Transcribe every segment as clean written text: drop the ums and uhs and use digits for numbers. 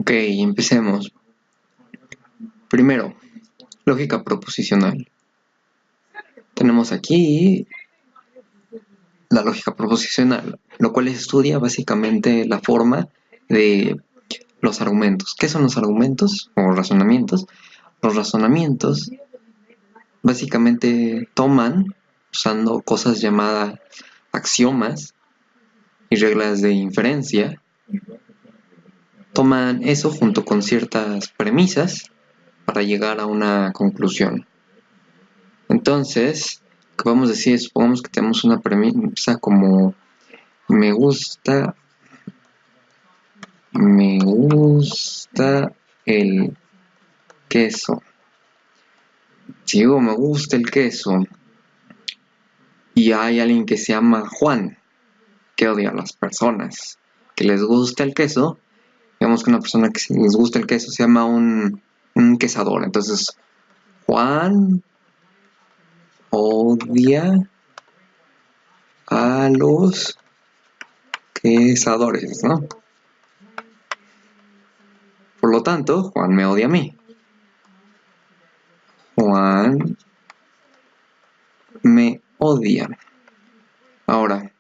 Ok, empecemos. Primero, lógica proposicional. Tenemos aquí la lógica proposicional, lo cual estudia básicamente la forma de los argumentos. ¿Qué son los argumentos o razonamientos? Los razonamientos básicamente toman, usando cosas llamadas axiomas y reglas de inferencia, toman eso junto con ciertas premisas para llegar a una conclusión. Entonces, lo que vamos a decir es, supongamos que tenemos una premisa como me gusta el queso. Si digo me gusta el queso y hay alguien que se llama Juan, que odia a las personas que les gusta el queso, digamos que una persona que les gusta el queso se llama un quesador. Entonces, Juan odia a los quesadores, ¿no? Por lo tanto, Juan me odia a mí. Juan me odia. Ahora,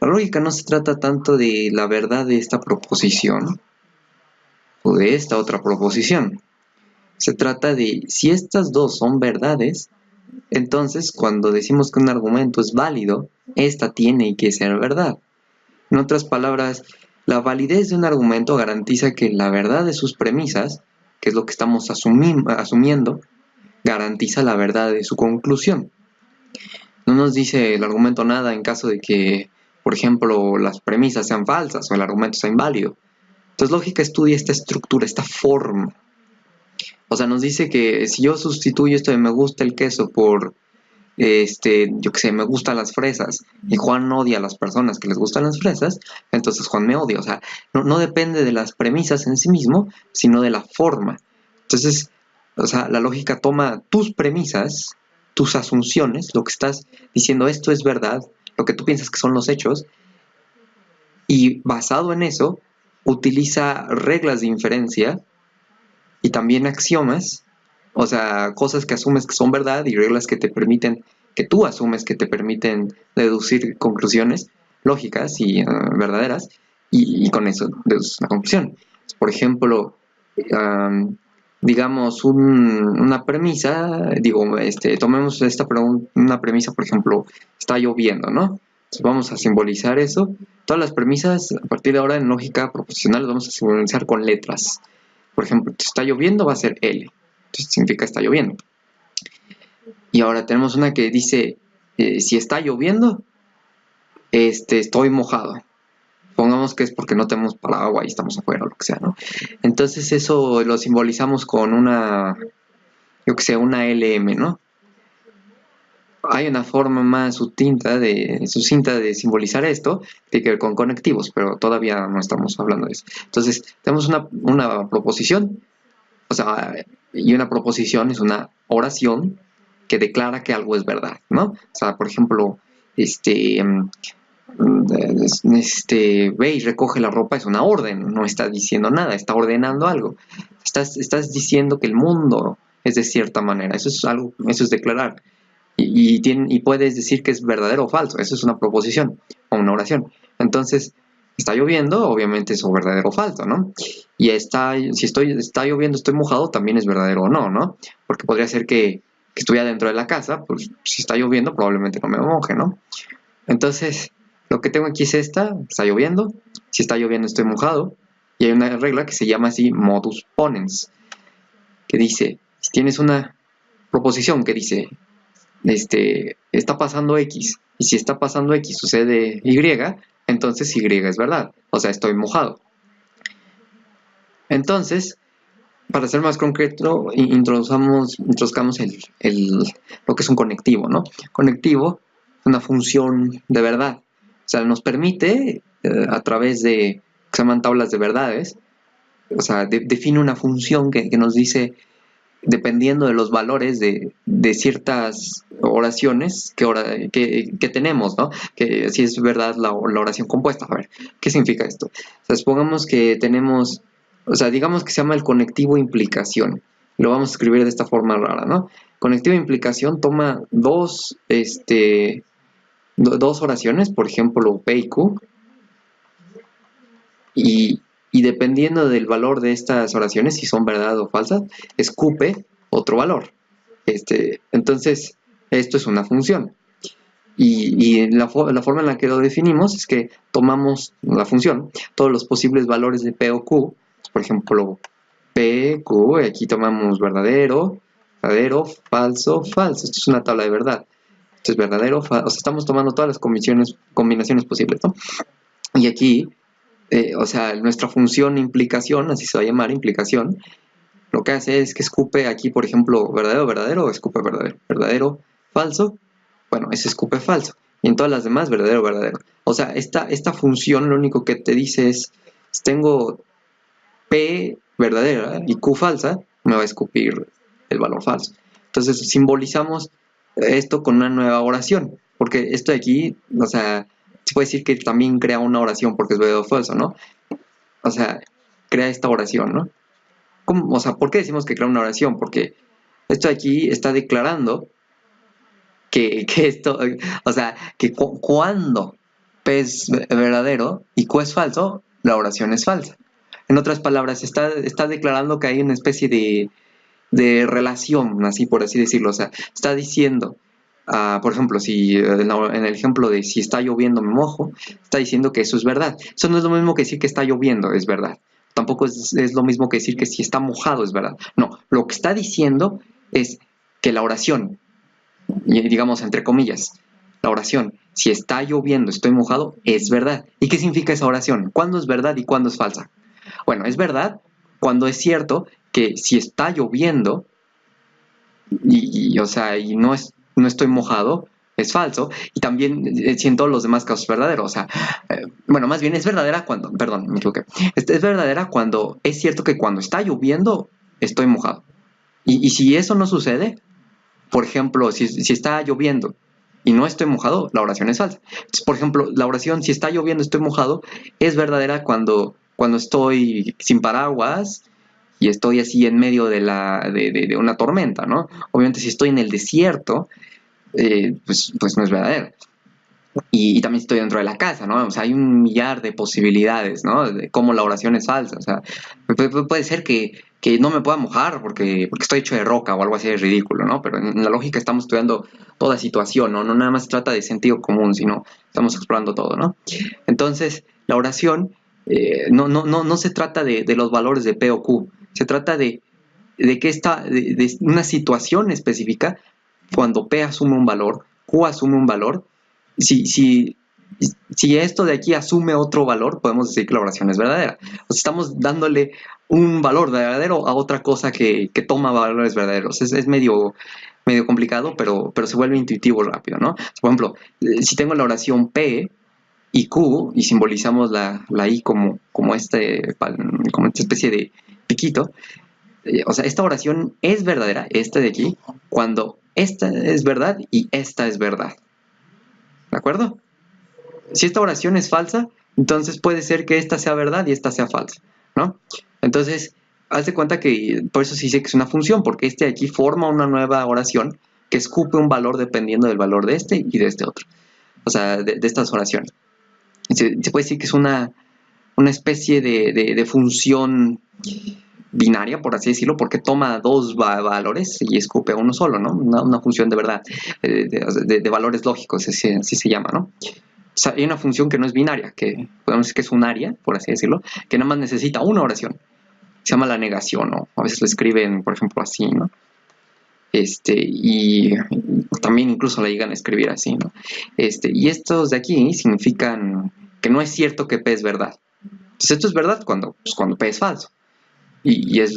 la lógica no se trata tanto de la verdad de esta proposición o de esta otra proposición. Se trata de si estas dos son verdades, entonces cuando decimos que un argumento es válido, esta tiene que ser verdad. En otras palabras, la validez de un argumento garantiza que la verdad de sus premisas, que es lo que estamos asumiendo, garantiza la verdad de su conclusión. No nos dice el argumento nada en caso de que, por ejemplo, las premisas sean falsas o el argumento sea inválido. Entonces, lógica estudia esta estructura, esta forma. O sea, nos dice que si yo sustituyo esto de me gusta el queso por, yo qué sé, me gustan las fresas, y Juan odia a las personas que les gustan las fresas, entonces Juan me odia. O sea, no depende de las premisas en sí mismo, sino de la forma. Entonces, o sea, la lógica toma tus premisas, tus asunciones, lo que estás diciendo, esto es verdad, lo que tú piensas que son los hechos, y basado en eso, utiliza reglas de inferencia y también axiomas, o sea, cosas que asumes que son verdad y reglas que te permiten, que tú asumes que te permiten deducir conclusiones lógicas y verdaderas, y con eso deduces una conclusión. Por ejemplo, digamos una premisa, tomemos una premisa, por ejemplo, está lloviendo, ¿no? Entonces vamos a simbolizar eso. Todas las premisas, a partir de ahora en lógica proposicional, las vamos a simbolizar con letras. Por ejemplo, si está lloviendo va a ser L. Entonces significa está lloviendo. Y ahora tenemos una que dice, si está lloviendo, estoy mojado. Pongamos que es porque no tenemos paraguas y estamos afuera o lo que sea, ¿no? Entonces eso lo simbolizamos con una, yo que sé, una LM, ¿no? Hay una forma más sucinta de simbolizar esto, tiene que ver con conectivos, pero todavía no estamos hablando de eso. Entonces, tenemos una proposición, o sea, y una proposición es una oración que declara que algo es verdad, ¿no? O sea, por ejemplo, ve y recoge la ropa es una orden, no está diciendo nada, está ordenando algo. Estás diciendo que el mundo es de cierta manera, eso es declarar. Y puedes decir que es verdadero o falso, eso es una proposición o una oración. Entonces, está lloviendo, obviamente es o verdadero o falso, ¿no? Y está lloviendo, estoy mojado, también es verdadero o no, ¿no? Porque podría ser que estuviera dentro de la casa, pues si está lloviendo probablemente no me moje, ¿no? Entonces, lo que tengo aquí es está lloviendo, si está lloviendo estoy mojado, y hay una regla que se llama así modus ponens, que dice, si tienes una proposición que dice, está pasando X, y si está pasando X sucede Y, entonces Y es verdad, o sea, estoy mojado. Entonces, para ser más concreto, introduzcamos lo que es un conectivo, ¿no? Conectivo es una función de verdad, o sea, nos permite, a través de, que se llaman tablas de verdades, o sea, define una función que nos dice, dependiendo de los valores de ciertas oraciones que tenemos, ¿no? Que si es verdad la oración compuesta. A ver, ¿qué significa esto? O sea, supongamos que tenemos O sea, digamos que se llama el conectivo implicación. Lo vamos a escribir de esta forma rara, ¿no? Conectivo implicación toma dos oraciones, por ejemplo, P y Q, y dependiendo del valor de estas oraciones, si son verdad o falsas, escupe otro valor. Entonces, esto es una función. Y la forma en la que lo definimos es que tomamos la función, todos los posibles valores de P o Q, por ejemplo, P, Q, y aquí tomamos verdadero, verdadero, falso, falso. Esto es una tabla de verdad. Esto es verdadero, o sea, estamos tomando todas las combinaciones posibles, ¿no? Y aquí, o sea, nuestra función implicación, así se va a llamar, implicación, lo que hace es que escupe aquí, por ejemplo, verdadero, verdadero, escupe verdadero, verdadero, falso, bueno, ese escupe falso. Y en todas las demás, verdadero, verdadero. O sea, esta función lo único que te dice es, si tengo P verdadera y Q falsa, me va a escupir el valor falso. Entonces simbolizamos esto con una nueva oración, porque esto de aquí, o sea, se puede decir que también crea una oración porque es verdadero o falso, ¿no? O sea, crea esta oración, ¿no? ¿Cómo? O sea, ¿por qué decimos que crea una oración? Porque esto de aquí está declarando que esto, o sea, que cuando P es verdadero y Q es falso, la oración es falsa. En otras palabras, está declarando que hay una especie de relación, así por así decirlo. O sea, está diciendo, por ejemplo, si en el ejemplo de si está lloviendo me mojo, está diciendo que eso es verdad. Eso no es lo mismo que decir que está lloviendo, es verdad. Tampoco es lo mismo que decir que si está mojado es verdad. No, lo que está diciendo es que la oración, digamos entre comillas, la oración, si está lloviendo, estoy mojado, es verdad. ¿Y qué significa esa oración? ¿Cuándo es verdad y cuándo es falsa? Bueno, es verdad cuando es cierto que si está lloviendo o sea, y no estoy mojado, es falso. Y también si en todos los demás casos es verdadero. O sea, bueno, más bien es verdadera cuando, perdón, me equivoqué. Es verdadera cuando es cierto que cuando está lloviendo, estoy mojado. Y si eso no sucede, por ejemplo, si está lloviendo y no estoy mojado, la oración es falsa. Entonces, por ejemplo, la oración, si está lloviendo, estoy mojado, es verdadera cuando estoy sin paraguas y estoy así en medio de una tormenta, ¿no? Obviamente, si estoy en el desierto, pues no es verdadera. Y también estoy dentro de la casa, ¿no? O sea, hay un millar de posibilidades, ¿no? De cómo la oración es falsa. O sea, puede ser que no me pueda mojar porque estoy hecho de roca o algo así de ridículo, ¿no? Pero en la lógica estamos estudiando toda situación, ¿no? No nada más se trata de sentido común, sino estamos explorando todo, ¿no? Entonces, la oración no se trata de los valores de P o Q, se trata de una situación específica cuando P asume un valor, Q asume un valor. Si, si esto de aquí asume otro valor, podemos decir que la oración es verdadera. O sea, estamos dándole un valor verdadero a otra cosa que toma valores verdaderos. Es medio complicado, pero se vuelve intuitivo rápido, ¿no? Por ejemplo, si tengo la oración P y Q y simbolizamos la I como esta especie de piquito, o sea, esta oración es verdadera, esta de aquí, cuando esta es verdad y esta es verdad. ¿De acuerdo? Si esta oración es falsa, entonces puede ser que esta sea verdad y esta sea falsa, ¿no? Entonces, haz de cuenta que por eso se dice que es una función, porque este de aquí forma una nueva oración que escupe un valor dependiendo del valor de este y de este otro. O sea, de estas oraciones. Se puede decir que es una especie de función binaria, por así decirlo, porque toma dos valores y escupe a uno solo, ¿no? Una función de verdad, de valores lógicos, así se llama, ¿no? O sea, hay una función que no es binaria, que podemos decir que es un área, por así decirlo, que nada más necesita una oración. Se llama la negación, ¿no? A veces lo escriben, por ejemplo, así, ¿no? Y también incluso la llegan a escribir así, ¿no? Y estos de aquí significan que no es cierto que P es verdad. Entonces esto es verdad cuando P es falso. Y es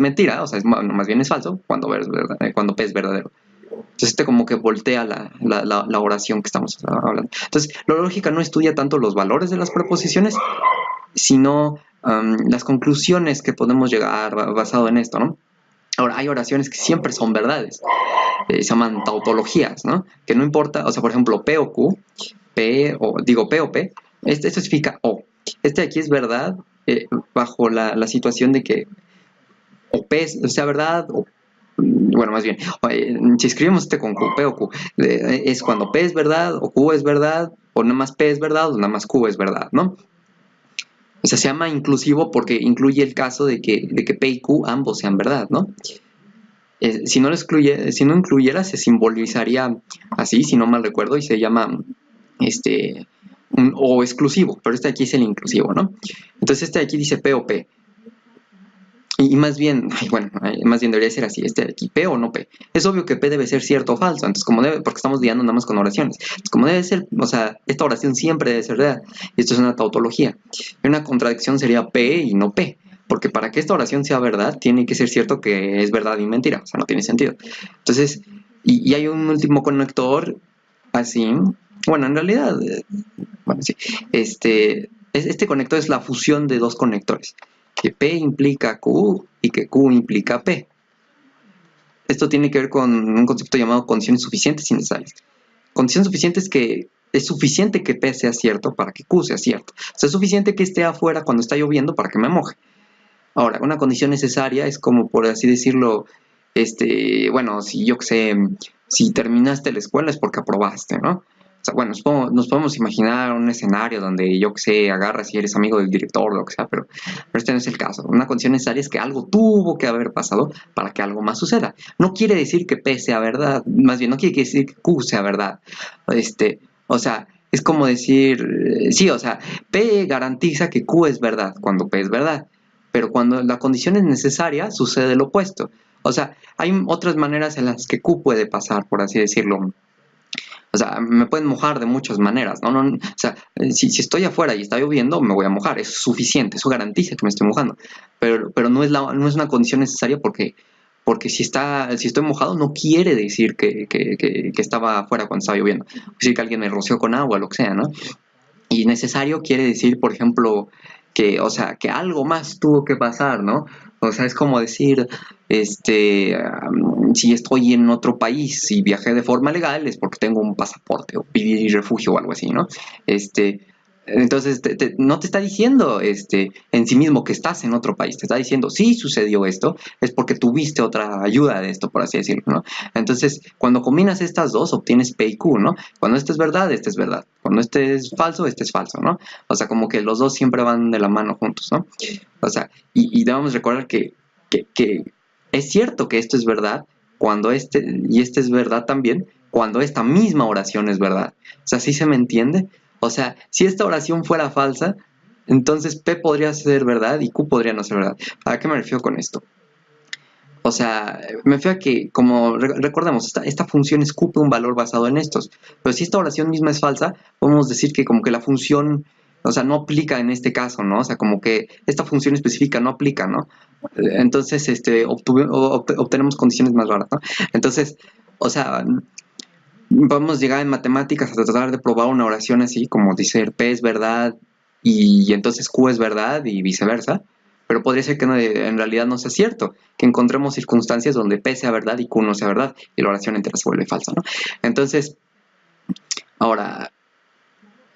mentira, o sea, más bien es falso cuando P es verdadero. Entonces como que voltea la oración que estamos hablando. Entonces, la lógica no estudia tanto los valores de las preposiciones, sino las conclusiones que podemos llegar basado en esto, ¿no? Ahora, hay oraciones que siempre son verdades, se llaman tautologías, ¿no? Que no importa, o sea, por ejemplo, P o Q, P o P, esto significa O. Este de aquí es verdad bajo la situación de que o P sea verdad, o bueno, más bien, si escribimos este con Q, P o Q, es cuando P es verdad, o Q es verdad, o nada más P es verdad, o nada más Q es verdad, ¿no? O sea, se llama inclusivo porque incluye el caso de que P y Q ambos sean verdad, ¿no? Si no incluyera, se simbolizaría así, si no mal recuerdo, y se llama un o exclusivo, pero este aquí es el inclusivo, ¿no? Entonces este de aquí dice P o P. Y más bien, más bien debería ser así, este de aquí, P o no P. Es obvio que P debe ser cierto o falso, entonces porque estamos lidiando nada más con oraciones. Entonces, como debe ser, o sea, esta oración siempre debe ser verdad. Y esto es una tautología. Y una contradicción sería P y no P. Porque para que esta oración sea verdad, tiene que ser cierto que es verdad y mentira. O sea, no tiene sentido. Entonces, y hay un último conector así. Bueno, en realidad, bueno, sí. Este conector es la fusión de dos conectores. Que P implica Q y que Q implica P. Esto tiene que ver con un concepto llamado condiciones suficientes y necesarias. Condición suficiente es que es suficiente que P sea cierto para que Q sea cierto. O sea, es suficiente que esté afuera cuando está lloviendo para que me moje. Ahora, una condición necesaria es como, por así decirlo, bueno, si yo sé, si terminaste la escuela es porque aprobaste, ¿no? O sea, bueno, nos podemos imaginar un escenario donde, yo que sé, agarras y eres amigo del director o lo que sea, pero este no es el caso. Una condición necesaria es que algo tuvo que haber pasado para que algo más suceda. No quiere decir que P sea verdad, más bien no quiere decir que Q sea verdad. O sea, es como decir, sí, o sea, P garantiza que Q es verdad cuando P es verdad, pero cuando la condición es necesaria sucede lo opuesto. O sea, hay otras maneras en las que Q puede pasar, por así decirlo. O sea, me pueden mojar de muchas maneras, ¿no? O sea, si estoy afuera y está lloviendo, me voy a mojar, es suficiente, eso garantiza que me estoy mojando. Pero no es una condición necesaria porque si estoy mojado no quiere decir que estaba afuera cuando estaba lloviendo. Quiere decir que alguien me roció con agua, lo que sea, ¿no? Y necesario quiere decir, por ejemplo, o sea, que algo más tuvo que pasar, ¿no? O sea, es como decir, si estoy en otro país y viajé de forma legal es porque tengo un pasaporte o pedir refugio o algo así, ¿no? Entonces, no te está diciendo en sí mismo que estás en otro país, te está diciendo, sí sucedió esto, es porque tuviste otra ayuda de esto, por así decirlo, ¿no? Entonces, cuando combinas estas dos, obtienes P y Q, ¿no? Cuando este es verdad, este es verdad. Cuando este es falso, ¿no? O sea, como que los dos siempre van de la mano juntos, ¿no? O sea, y debemos recordar que es cierto que esto es verdad cuando y este es verdad también cuando esta misma oración es verdad. O sea, ¿sí se me entiende? O sea, si esta oración fuera falsa, entonces P podría ser verdad y Q podría no ser verdad. ¿A qué me refiero con esto? O sea, me refiero a que, como recordemos, esta función escupe un valor basado en estos. Pero si esta oración misma es falsa, podemos decir que como que la función, o sea, no aplica en este caso, ¿no? O sea, como que esta función específica no aplica, ¿no? Entonces, obtenemos condiciones más raras, ¿no? Entonces, o sea, podemos llegar en matemáticas a tratar de probar una oración así, como decir P es verdad y entonces Q es verdad y viceversa, pero podría ser que en realidad no sea cierto, que encontremos circunstancias donde P sea verdad y Q no sea verdad y la oración entera se vuelve falsa, ¿no? Entonces, ahora,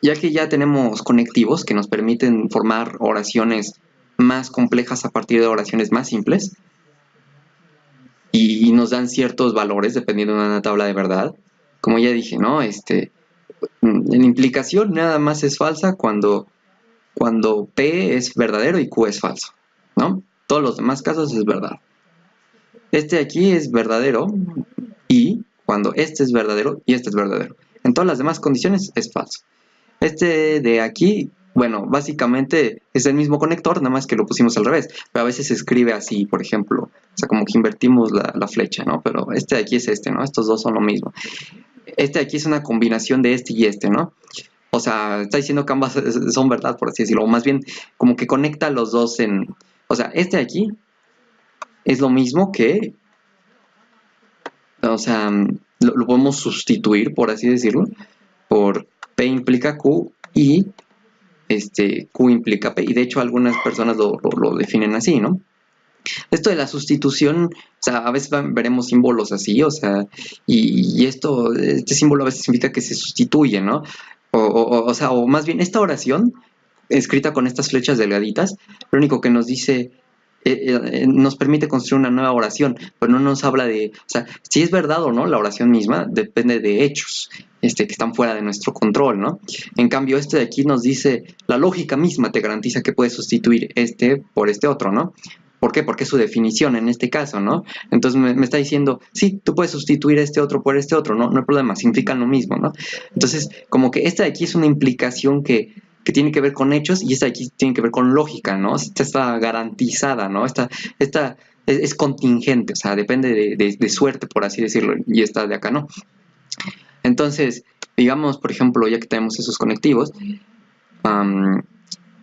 ya que ya tenemos conectivos que nos permiten formar oraciones más complejas a partir de oraciones más simples y nos dan ciertos valores dependiendo de una tabla de verdad, como ya dije, ¿no? En implicación nada más es falsa cuando P es verdadero y Q es falso, ¿no? Todos los demás casos es verdad. Este de aquí es verdadero y cuando este es verdadero y este es verdadero. En todas las demás condiciones es falso. Este de aquí, bueno, básicamente es el mismo conector, nada más que lo pusimos al revés. Pero a veces se escribe así, por ejemplo. O sea, como que invertimos la flecha, ¿no? Pero este de aquí es este, ¿no? Estos dos son lo mismo. Este de aquí es una combinación de este y este, ¿no? O sea, está diciendo que ambas son verdad, por así decirlo. O más bien, como que conecta los dos en... O sea, este de aquí es lo mismo que... O sea, lo podemos sustituir, por así decirlo, por P implica Q y Q implica P. Y de hecho algunas personas lo definen así, ¿no? Esto de la sustitución, o sea, a veces veremos símbolos así, o sea, este símbolo a veces significa que se sustituye, ¿no? O sea, o más bien esta oración escrita con estas flechas delgaditas, lo único que nos dice, nos permite construir una nueva oración, pero no nos habla de, o sea, si es verdad o no la oración misma, depende de hechos, que están fuera de nuestro control, ¿no? En cambio, este de aquí nos dice, la lógica misma te garantiza que puedes sustituir este por este otro, ¿no? ¿Por qué? Porque es su definición en este caso, ¿no? Entonces me está diciendo, sí, tú puedes sustituir este otro por este otro, ¿no? No hay problema, significan lo mismo, ¿no? Entonces, como que esta de aquí es una implicación que tiene que ver con hechos y esta de aquí tiene que ver con lógica, ¿no? Esta está garantizada, ¿no? Esta es contingente, o sea, depende de suerte, por así decirlo, y esta de acá, ¿no? Entonces, digamos, por ejemplo, ya que tenemos esos conectivos,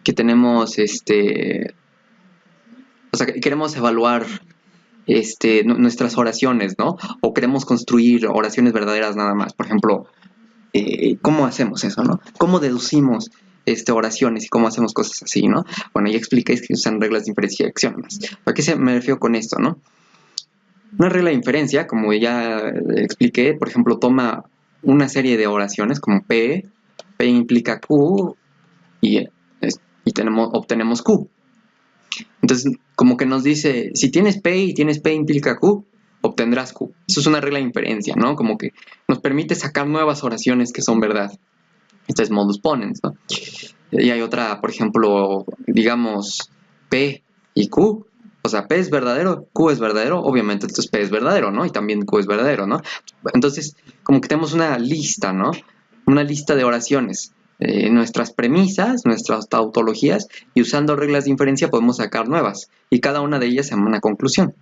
que tenemos o sea, que queremos evaluar nuestras oraciones, ¿no? O queremos construir oraciones verdaderas nada más. Por ejemplo, ¿cómo hacemos eso, no? ¿Cómo deducimos oraciones y cómo hacemos cosas así, ¿no? Bueno, ya expliqué que usan reglas de inferencia y acción más. ¿A qué me refiero con esto, no? Una regla de inferencia, como ya expliqué, por ejemplo, toma una serie de oraciones como P implica Q y obtenemos Q. Entonces, como que nos dice, si tienes P y tienes P implica Q, obtendrás Q. Eso es una regla de inferencia, ¿no? Como que nos permite sacar nuevas oraciones que son verdad. Este es modus ponens, ¿no? Y hay otra, por ejemplo, digamos, P y Q. O sea, P es verdadero, Q es verdadero, obviamente entonces P es verdadero, ¿no? Y también Q es verdadero, ¿no? Entonces, como que tenemos una lista, ¿no? Una lista de oraciones. Nuestras premisas, nuestras tautologías, y usando reglas de inferencia podemos sacar nuevas. Y cada una de ellas se llama una conclusión.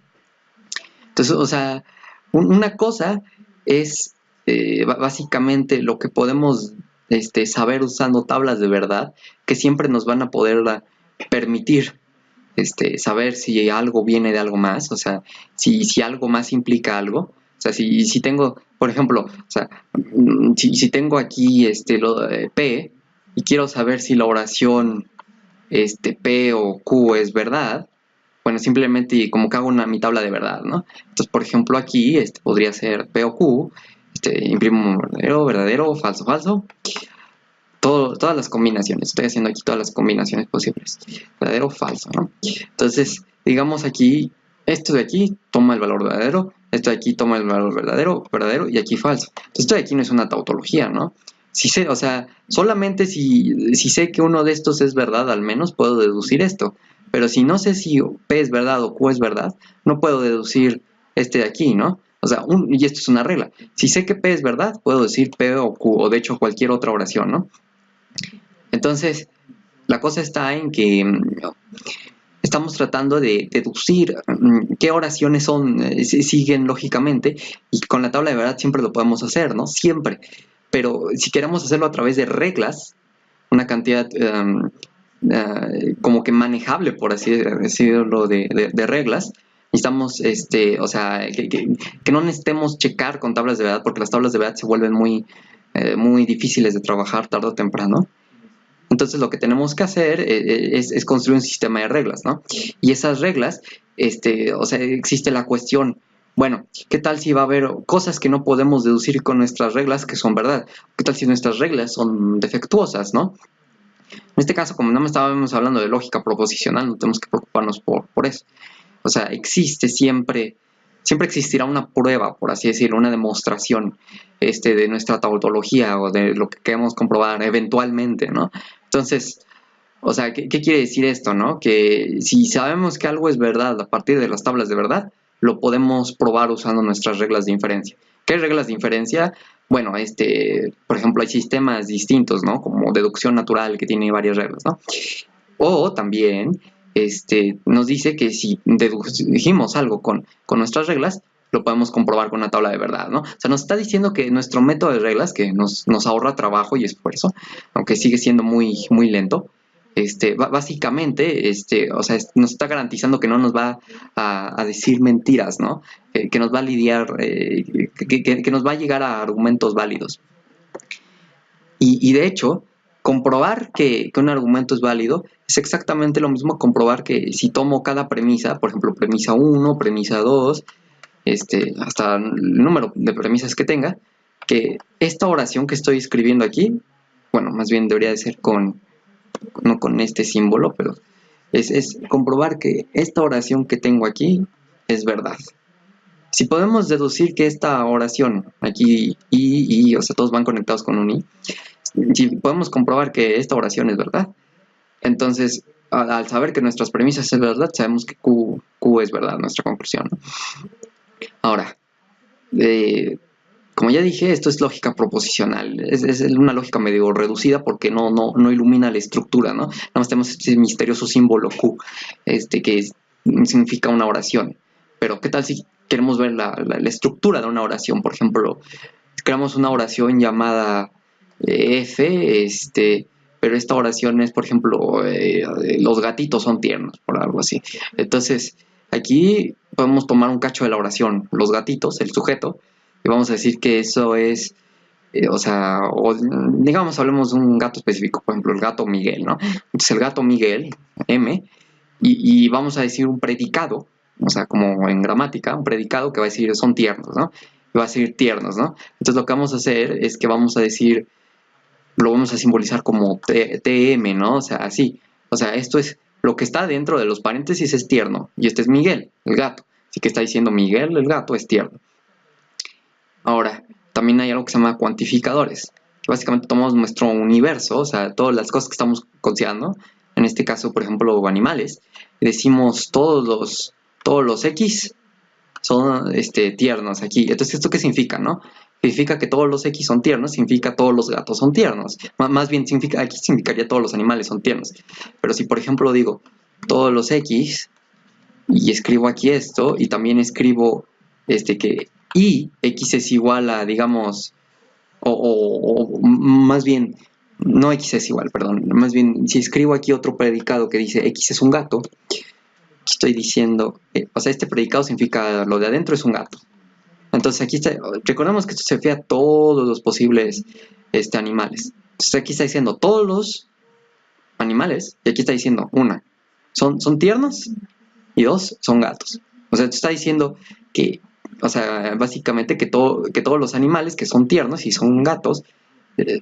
Entonces, o sea, una cosa es básicamente lo que podemos saber usando tablas de verdad, que siempre nos van a poder permitir saber si algo viene de algo más, o sea, si algo más implica algo. O sea, si tengo, por ejemplo, o sea, si tengo aquí P y quiero saber si la oración P o Q es verdad, bueno, simplemente como que hago mi tabla de verdad, ¿no? Entonces, por ejemplo, aquí podría ser P o Q, imprimo verdadero, verdadero, falso, falso. Todas las combinaciones, estoy haciendo aquí todas las combinaciones posibles. Verdadero, falso, ¿no? Entonces, digamos aquí, esto de aquí toma el valor verdadero, esto de aquí toma el valor verdadero, verdadero, y aquí falso. Entonces, esto de aquí no es una tautología, ¿no? Si sé, o sea, solamente si sé que uno de estos es verdad, al menos puedo deducir esto. Pero si no sé si P es verdad o Q es verdad, no puedo deducir este de aquí, ¿no? O sea, y esto es una regla. Si sé que P es verdad, puedo decir P o Q, o de hecho cualquier otra oración, ¿no? Entonces, la cosa está en que estamos tratando de deducir qué oraciones siguen lógicamente, y con la tabla de verdad siempre lo podemos hacer, ¿no? Siempre. Pero si queremos hacerlo a través de reglas, una cantidad como que manejable, por así decirlo, de reglas, necesitamos, o sea, que no necesitemos checar con tablas de verdad, porque las tablas de verdad se vuelven muy difíciles de trabajar tarde o temprano. Entonces lo que tenemos que hacer es construir un sistema de reglas, ¿no? Y esas reglas, o sea, existe la cuestión, bueno, ¿qué tal si va a haber cosas que no podemos deducir con nuestras reglas que son verdad? ¿Qué tal si nuestras reglas son defectuosas, ¿no? En este caso, como no estábamos hablando de lógica proposicional, no tenemos que preocuparnos por eso. O sea, siempre existirá una prueba, por así decirlo, una demostración de nuestra tautología o de lo que queremos comprobar eventualmente, ¿no? Entonces, o sea, ¿qué quiere decir esto, no? Que si sabemos que algo es verdad a partir de las tablas de verdad, lo podemos probar usando nuestras reglas de inferencia. ¿Qué reglas de inferencia? Bueno, por ejemplo, hay sistemas distintos, ¿no? Como deducción natural, que tiene varias reglas, ¿no? O también nos dice que si dedujimos algo con nuestras reglas, lo podemos comprobar con una tabla de verdad, ¿no? O sea, nos está diciendo que nuestro método de reglas, que nos ahorra trabajo y esfuerzo, aunque sigue siendo muy lento, básicamente, o sea, nos está garantizando que no nos va a decir mentiras, ¿no? Que nos va a lidiar, que nos va a llegar a argumentos válidos. Y de hecho, comprobar que un argumento es válido es exactamente lo mismo comprobar que si tomo cada premisa, por ejemplo, premisa 1, premisa 2, hasta el número de premisas que tenga, que esta oración que estoy escribiendo aquí, bueno, más bien debería de ser con no con este símbolo, pero es comprobar que esta oración que tengo aquí es verdad. Si podemos deducir que esta oración, aquí o sea, todos van conectados con un i, si podemos comprobar que esta oración es verdad, entonces al saber que nuestras premisas es verdad, sabemos que Q es verdad, nuestra conclusión, ¿no? Ahora, como ya dije, esto es lógica proposicional. Es una lógica medio reducida porque no ilumina la estructura, ¿no? Nada más tenemos este misterioso símbolo Q, que significa una oración. Pero, ¿qué tal si queremos ver la estructura de una oración? Por ejemplo, creamos una oración llamada F, pero esta oración es, por ejemplo, los gatitos son tiernos, por algo así. Entonces, aquí podemos tomar un cacho de la oración, los gatitos, el sujeto, y vamos a decir que eso es, digamos, hablemos de un gato específico, por ejemplo, el gato Miguel, ¿no? Entonces, el gato Miguel, M, y vamos a decir un predicado, o sea, como en gramática, un predicado que va a decir son tiernos, ¿no? Va a decir tiernos, ¿no? Entonces, lo que vamos a hacer es que vamos a decir, lo vamos a simbolizar como TM, ¿no? O sea, así. O sea, esto es lo que está dentro de los paréntesis es tierno, y este es Miguel, el gato. Así que está diciendo Miguel, el gato, es tierno. Ahora, también hay algo que se llama cuantificadores. Básicamente tomamos nuestro universo, o sea, todas las cosas que estamos considerando, en este caso, por ejemplo, animales, y decimos todos los X son tiernos aquí. Entonces, ¿esto qué significa, no? Significa que todos los X son tiernos, significa todos los gatos son tiernos. Más bien, aquí significaría todos los animales son tiernos. Pero si, por ejemplo, digo todos los X y escribo aquí esto y también escribo que y X es igual a, digamos, o más bien, no X es igual, perdón, más bien, si escribo aquí otro predicado que dice X es un gato, estoy diciendo, o sea, este predicado significa lo de adentro es un gato. Entonces aquí está, recordemos que esto se refiere a todos los posibles animales. Entonces aquí está diciendo todos los animales, y aquí está diciendo, una, son tiernos, y dos, son gatos. O sea, esto está diciendo que, o sea, básicamente que todos los animales que son tiernos y son gatos,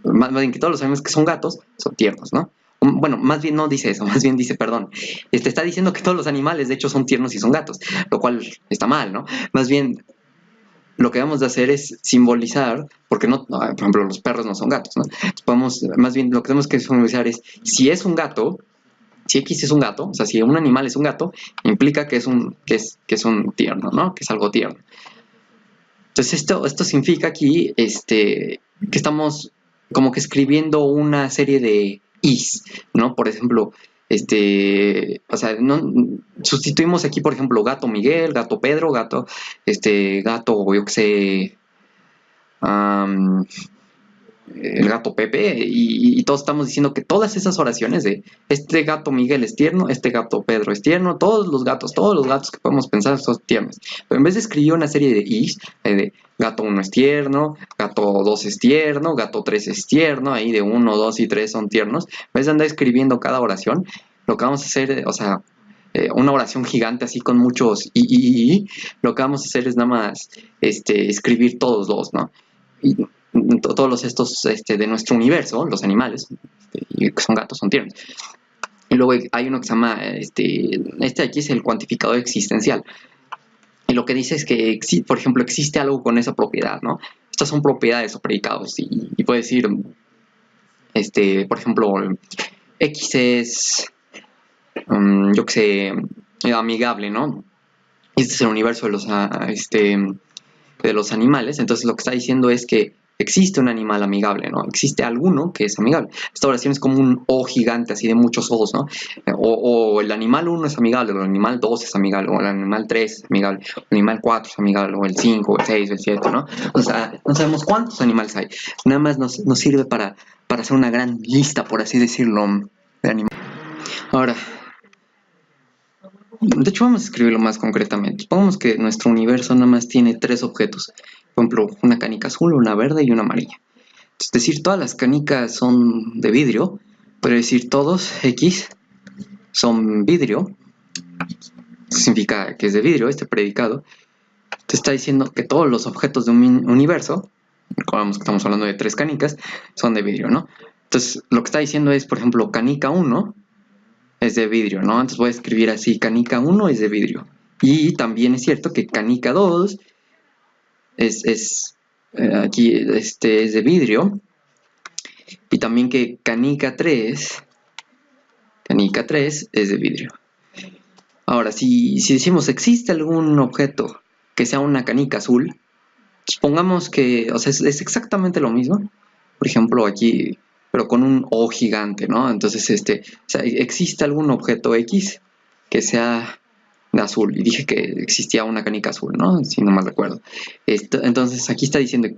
más bien que todos los animales que son gatos son tiernos, ¿no? Bueno, más bien no dice eso, más bien dice, perdón, está diciendo que todos los animales de hecho son tiernos y son gatos, lo cual está mal, ¿no? Más bien, lo que debemos de hacer es simbolizar, porque no, por ejemplo, los perros no son gatos, ¿no? Más bien, lo que tenemos que simbolizar es, si es un gato, si X es un gato, o sea, si un animal es un gato, implica que es un tierno, ¿no? Que es algo tierno. Entonces, esto significa aquí, que estamos como que escribiendo una serie de is, ¿no? Por ejemplo, o sea, sustituimos aquí, por ejemplo, gato Miguel, gato Pedro, gato, yo qué sé, el gato Pepe, y todos estamos diciendo que todas esas oraciones de este gato Miguel es tierno, este gato Pedro es tierno, todos los gatos que podemos pensar son tiernos. Pero en vez de escribir una serie de is, de gato 1 es tierno, gato 2 es tierno, gato 3 es tierno, ahí de 1, 2 y 3 son tiernos, en vez de andar escribiendo cada oración, lo que vamos a hacer, o sea, una oración gigante así con muchos lo que vamos a hacer es nada más escribir todos los, ¿no? Y todos los estos de nuestro universo, los animales, que son gatos, son tiernos. Y luego hay uno que se llama, de aquí es el cuantificador existencial. Y lo que dice es que, por ejemplo, existe algo con esa propiedad, ¿no? Estas son propiedades o predicados. Y puede decir, por ejemplo, X es, yo qué sé, amigable, ¿no? Este es el universo de los animales. Entonces lo que está diciendo es que existe un animal amigable, ¿no? Existe alguno que es amigable. Esta oración es como un O gigante, así de muchos O's, ¿no? O el animal 1 es amigable, o el animal 2 es amigable, o el animal 3 es amigable, o el animal 4 es amigable, o el 5, o el 6, o el 7, ¿no? O sea, no sabemos cuántos animales hay. Nada más nos sirve para hacer una gran lista, por así decirlo, de animales. Ahora, de hecho, vamos a escribirlo más concretamente. Supongamos que nuestro universo nada más tiene 3 objetos. Por ejemplo, una canica azul, una verde y una amarilla. Es decir, todas las canicas son de vidrio. Pero decir todos X son vidrio. Significa que es de vidrio este predicado. Te está diciendo que todos los objetos de un universo, recordamos que estamos hablando de 3 canicas, son de vidrio, ¿no? Entonces, lo que está diciendo es, por ejemplo, canica 1 es de vidrio, ¿no? Entonces voy a escribir así, canica 1 es de vidrio. Y también es cierto que canica 2 aquí es de vidrio. Y también que canica 3 es de vidrio. Ahora, si decimos existe algún objeto que sea una canica azul, supongamos que, o sea, es exactamente lo mismo. Por ejemplo, aquí, pero con un O gigante, ¿no? Entonces, o sea, existe algún objeto X que sea de azul. Y dije que existía una canica azul, ¿no? Si no mal recuerdo. Entonces, aquí está diciendo,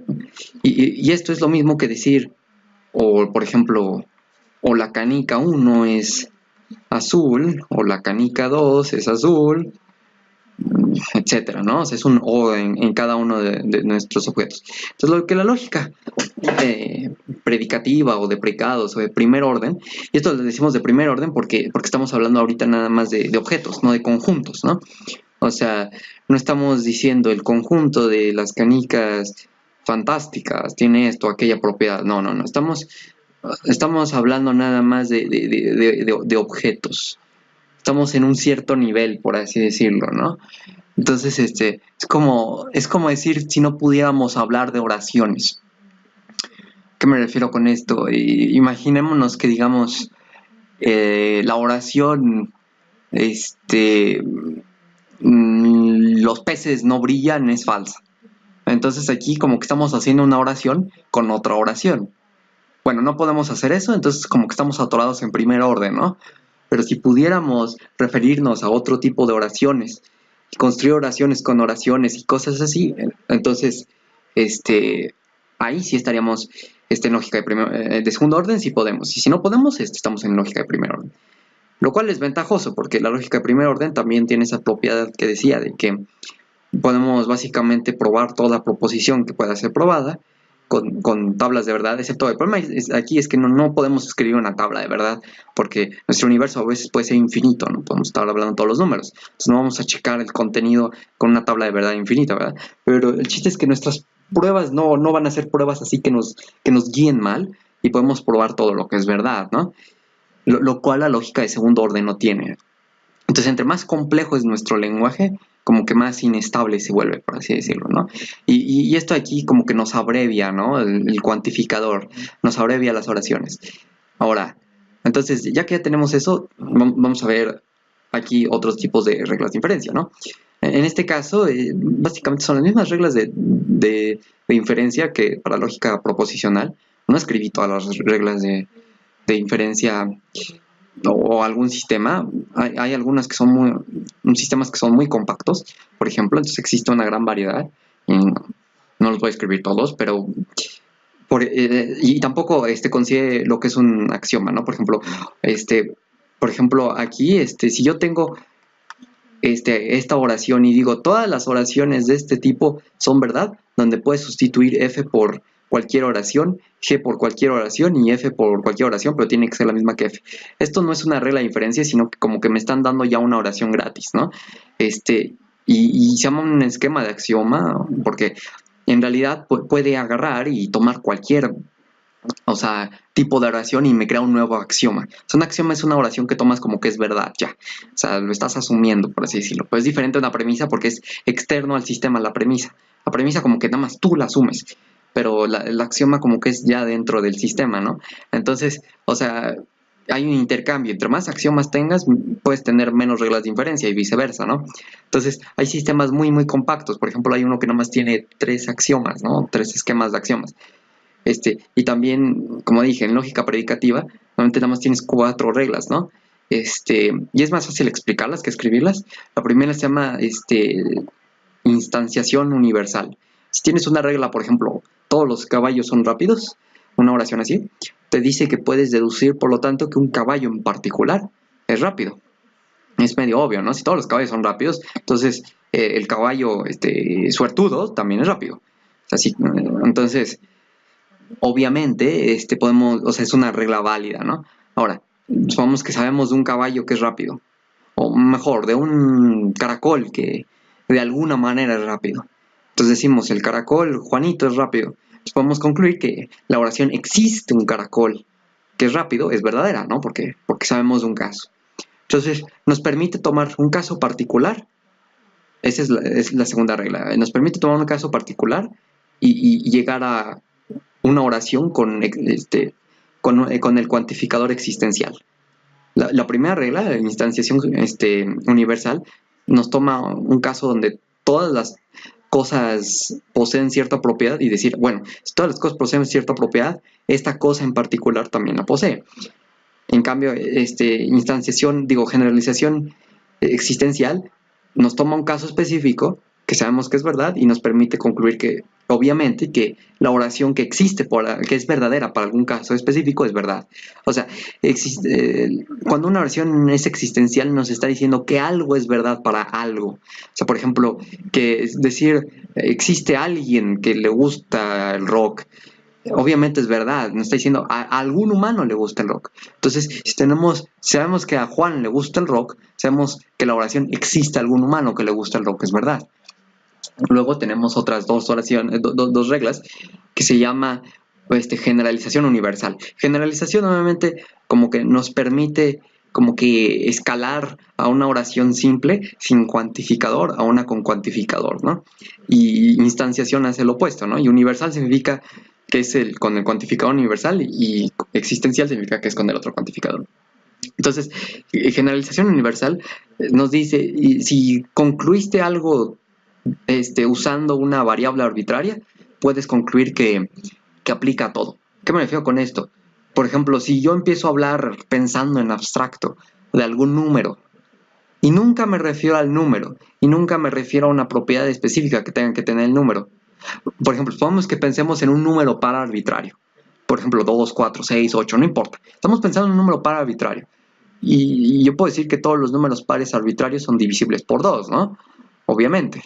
y esto es lo mismo que decir, o por ejemplo, o la canica 1 es azul, o la canica 2 es azul, etcétera, ¿no? O sea, es un O en cada uno de nuestros objetos. Entonces, lo que la lógica predicativa o de precados o de primer orden, y esto lo decimos de primer orden porque estamos hablando ahorita nada más de objetos, no de conjuntos, ¿no? O sea, no estamos diciendo el conjunto de las canicas fantásticas tiene esto, aquella propiedad, no, estamos hablando nada más de objetos. Estamos en un cierto nivel, por así decirlo, ¿no? Entonces, es como decir si no pudiéramos hablar de oraciones. ¿Qué me refiero con esto? Imaginémonos que digamos la oración, los peces no brillan, es falsa. Entonces aquí como que estamos haciendo una oración con otra oración. Bueno, no podemos hacer eso, entonces como que estamos atorados en primer orden, ¿no? Pero si pudiéramos referirnos a otro tipo de oraciones, construir oraciones con oraciones y cosas así, entonces, ahí sí estaríamos en lógica de segundo orden, si podemos. Y si no podemos, estamos en lógica de primer orden. Lo cual es ventajoso, porque la lógica de primer orden también tiene esa propiedad que decía, de que podemos básicamente probar toda proposición que pueda ser probada con tablas de verdad, excepto el problema aquí es que no podemos escribir una tabla de verdad, porque nuestro universo a veces puede ser infinito, no podemos estar hablando de todos los números, entonces no vamos a checar el contenido con una tabla de verdad infinita, ¿verdad? Pero el chiste es que nuestras pruebas no van a ser pruebas así que nos guíen mal, y podemos probar todo lo que es verdad, ¿no? Lo cual la lógica de segundo orden no tiene. Entonces, entre más complejo es nuestro lenguaje, como que más inestable se vuelve, por así decirlo, ¿no? Y esto aquí como que nos abrevia, ¿no? El cuantificador, nos abrevia las oraciones. Ahora, entonces, ya que ya tenemos eso, vamos a ver aquí otros tipos de reglas de inferencia, ¿no? En este caso, básicamente son las mismas reglas de inferencia que para lógica proposicional. No escribí todas las reglas de inferencia o algún sistema. Hay algunas que son sistemas que son muy compactos, por ejemplo, entonces existe una gran variedad. Y no los voy a escribir todos, pero y tampoco considere lo que es un axioma, ¿no? Por ejemplo, aquí, si yo tengo esta oración y digo todas las oraciones de este tipo son verdad, donde puedes sustituir f por cualquier oración, g por cualquier oración y f por cualquier oración, pero tiene que ser la misma que f. Esto no es una regla de inferencia, sino que como que me están dando ya una oración gratis, ¿no? Y se llama un esquema de axioma, porque en realidad puede agarrar y tomar cualquier, o sea, tipo de oración y me crea un nuevo axioma. O sea, un axioma es una oración que tomas como que es verdad, ya. O sea, lo estás asumiendo, por así decirlo. Pero es diferente a una premisa porque es externo al sistema la premisa. La premisa como que nada más tú la asumes, pero el axioma como que es ya dentro del sistema, ¿no? Entonces, o sea, hay un intercambio. Entre más axiomas tengas, puedes tener menos reglas de inferencia y viceversa, ¿no? Entonces, hay sistemas muy, muy compactos. Por ejemplo, hay uno que nada más tiene 3 axiomas, ¿no? 3 esquemas de axiomas. Y también, como dije, en lógica predicativa, normalmente nada más tienes 4 reglas, ¿no? Y es más fácil explicarlas que escribirlas. La primera se llama instanciación universal. Si tienes una regla, por ejemplo, todos los caballos son rápidos, una oración así, te dice que puedes deducir, por lo tanto, que un caballo en particular es rápido. Es medio obvio, ¿no? Si todos los caballos son rápidos, entonces el caballo suertudo también es rápido. O sea, entonces, obviamente, podemos, o sea, es una regla válida, ¿no? Ahora, supongamos que sabemos de un caballo que es rápido, o mejor, de un caracol que de alguna manera es rápido. Entonces decimos, el caracol, Juanito, es rápido. Entonces podemos concluir que la oración existe un caracol que es rápido, es verdadera, ¿no? Porque sabemos de un caso. Entonces, nos permite tomar un caso particular. Esa es la segunda regla. Nos permite tomar un caso particular y llegar a una oración con el cuantificador existencial. La primera regla, la instanciación universal, nos toma un caso donde todas las cosas poseen cierta propiedad y decir, bueno, si todas las cosas poseen cierta propiedad, esta cosa en particular también la posee. En cambio, generalización existencial nos toma un caso específico que sabemos que es verdad y nos permite concluir que, obviamente, que la oración que existe, que es verdadera para algún caso específico, es verdad. O sea, cuando una oración es existencial nos está diciendo que algo es verdad para algo. O sea, por ejemplo, que es decir, existe alguien que le gusta el rock. Obviamente es verdad, nos está diciendo a algún humano le gusta el rock. Entonces, si sabemos que a Juan le gusta el rock, sabemos que la oración existe a algún humano que le gusta el rock, es verdad. Luego tenemos otras dos reglas que se llama generalización universal. Generalización obviamente como que nos permite como que escalar a una oración simple sin cuantificador a una con cuantificador, ¿no? Y instanciación hace lo opuesto, ¿no? Y universal significa que es con el cuantificador universal y existencial significa que es con el otro cuantificador. Entonces, generalización universal nos dice, si concluiste algo usando una variable arbitraria, puedes concluir que aplica a todo. ¿Qué me refiero con esto? Por ejemplo, si yo empiezo a hablar pensando en abstracto de algún número, y nunca me refiero al número, y nunca me refiero a una propiedad específica que tenga que tener el número. Por ejemplo, supongamos que pensemos en un número par arbitrario. Por ejemplo, 2, 4, 6, 8, no importa. Estamos pensando en un número par arbitrario. Y yo puedo decir que todos los números pares arbitrarios son divisibles por 2, ¿no? Obviamente.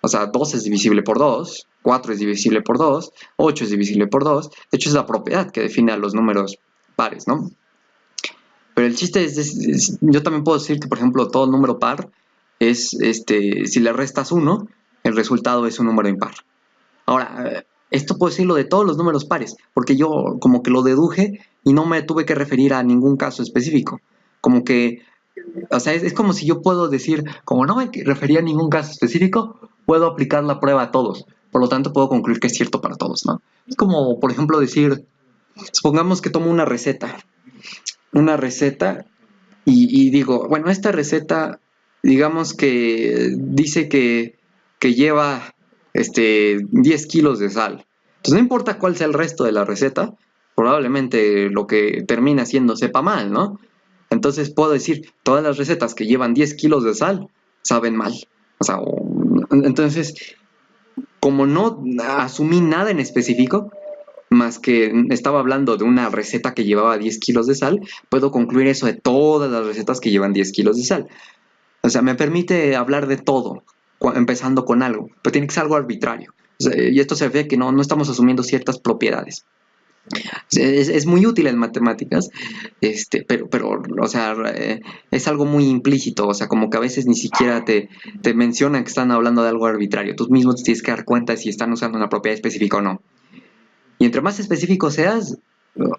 O sea, 2 es divisible por 2, 4 es divisible por 2, 8 es divisible por 2. De hecho, es la propiedad que define a los números pares, ¿no? Pero el chiste yo también puedo decir que, por ejemplo, todo número par es, si le restas 1, el resultado es un número impar. Ahora, esto puedo decirlo de todos los números pares, porque yo como que lo deduje y no me tuve que referir a ningún caso específico. Como que, o sea, es como si yo puedo decir, como no me refería a ningún caso específico, puedo aplicar la prueba a todos. Por lo tanto, puedo concluir que es cierto para todos, ¿no? Es como, por ejemplo, decir, supongamos que tomo una receta y digo, bueno, esta receta, digamos que dice que lleva 10 kilos de sal. Entonces no importa cuál sea el resto de la receta, probablemente lo que termina siendo sepa mal, ¿no? Entonces puedo decir, todas las recetas que llevan 10 kilos de sal saben mal. O sea, entonces, como no asumí nada en específico, más que estaba hablando de una receta que llevaba 10 kilos de sal, puedo concluir eso de todas las recetas que llevan 10 kilos de sal. O sea, me permite hablar de todo, empezando con algo, pero tiene que ser algo arbitrario. O sea, y esto se refiere a que no estamos asumiendo ciertas propiedades. Es muy útil en matemáticas, pero o sea, es algo muy implícito, o sea, como que a veces ni siquiera te mencionan que están hablando de algo arbitrario. Tú mismo te tienes que dar cuenta si están usando una propiedad específica o no. Y entre más específico seas,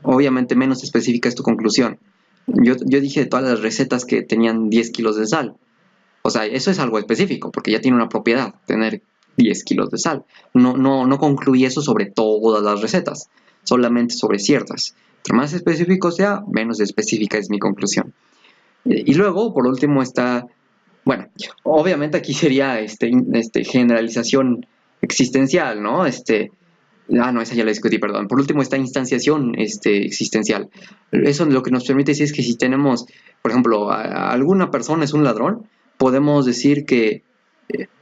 obviamente menos específica es tu conclusión. Yo dije todas las recetas que tenían 10 kilos de sal. O sea, eso es algo específico, porque ya tiene una propiedad, tener 10 kilos de sal. No concluí eso sobre todas las recetas, solamente sobre ciertas. Entre más específico sea, menos específica es mi conclusión. Y luego, por último, está, bueno, obviamente aquí sería generalización existencial, ¿no? No, esa ya la discutí, perdón. Por último, esta instanciación existencial. Eso lo que nos permite decir es que si tenemos, por ejemplo, alguna persona es un ladrón, podemos decir que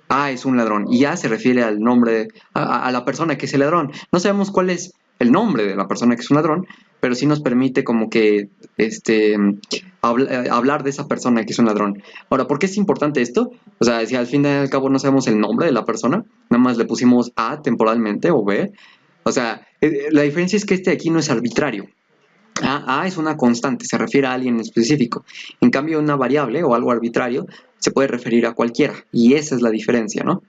A es un ladrón y A se refiere al nombre, a la persona que es el ladrón. No sabemos cuál es el nombre de la persona que es un ladrón, pero sí nos permite como que hablar de esa persona que es un ladrón. Ahora, ¿por qué es importante esto? O sea, si al fin y al cabo no sabemos el nombre de la persona, nada más le pusimos A temporalmente o B. O sea, la diferencia es que aquí no es arbitrario. A es una constante, se refiere a alguien específico. En cambio, una variable o algo arbitrario se puede referir a cualquiera. Y esa es la diferencia, ¿no?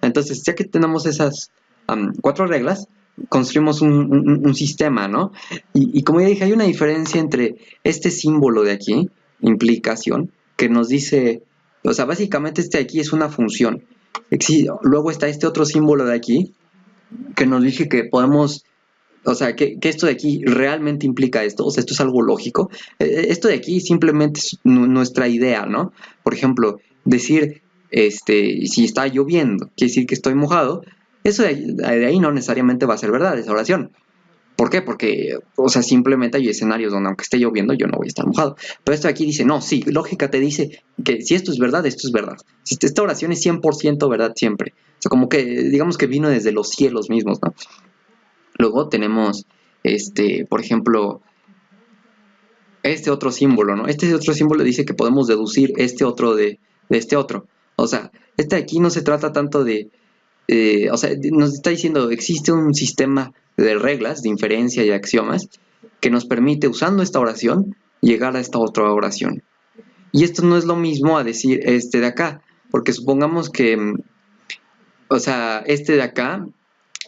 Entonces, ya que tenemos esas 4 reglas, construimos un sistema, ¿no? Y como ya dije, hay una diferencia entre este símbolo de aquí, implicación, que nos dice, o sea, básicamente este de aquí es una función. Luego está este otro símbolo de aquí, que nos dice que podemos, o sea, que esto de aquí realmente implica esto, o sea, esto es algo lógico. Esto de aquí simplemente es nuestra idea, ¿no? Por ejemplo, decir, si está lloviendo, quiere decir que estoy mojado, eso de ahí no necesariamente va a ser verdad, esa oración. ¿Por qué? Porque, o sea, simplemente hay escenarios donde aunque esté lloviendo yo no voy a estar mojado. Pero esto de aquí dice, no, sí, lógica te dice que si esto es verdad. Esta oración es 100% verdad siempre. O sea, como que, digamos que vino desde los cielos mismos, ¿no? Luego tenemos, por ejemplo, este otro símbolo, ¿no? Este otro símbolo dice que podemos deducir este otro de este otro. O sea, este de aquí no se trata tanto de, o sea, nos está diciendo, existe un sistema de reglas, de inferencia y axiomas, que nos permite, usando esta oración, llegar a esta otra oración. Y esto no es lo mismo a decir este de acá, porque supongamos que, o sea, este de acá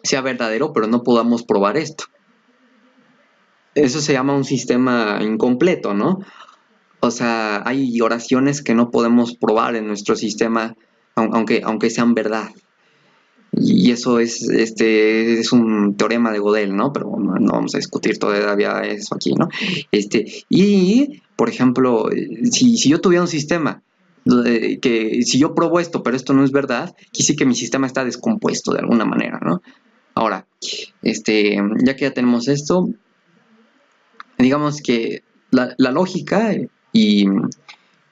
sea verdadero, pero no podamos probar esto. Eso se llama un sistema incompleto, ¿no? O sea, hay oraciones que no podemos probar en nuestro sistema, aunque sean verdad. Y eso es un teorema de Gödel, ¿no? Pero no vamos a discutir todavía eso aquí, ¿no? Y, por ejemplo, si yo tuviera un sistema que si yo pruebo esto, pero esto no es verdad, quise que mi sistema está descompuesto de alguna manera, ¿no? Ahora, ya que ya tenemos esto, digamos que la lógica y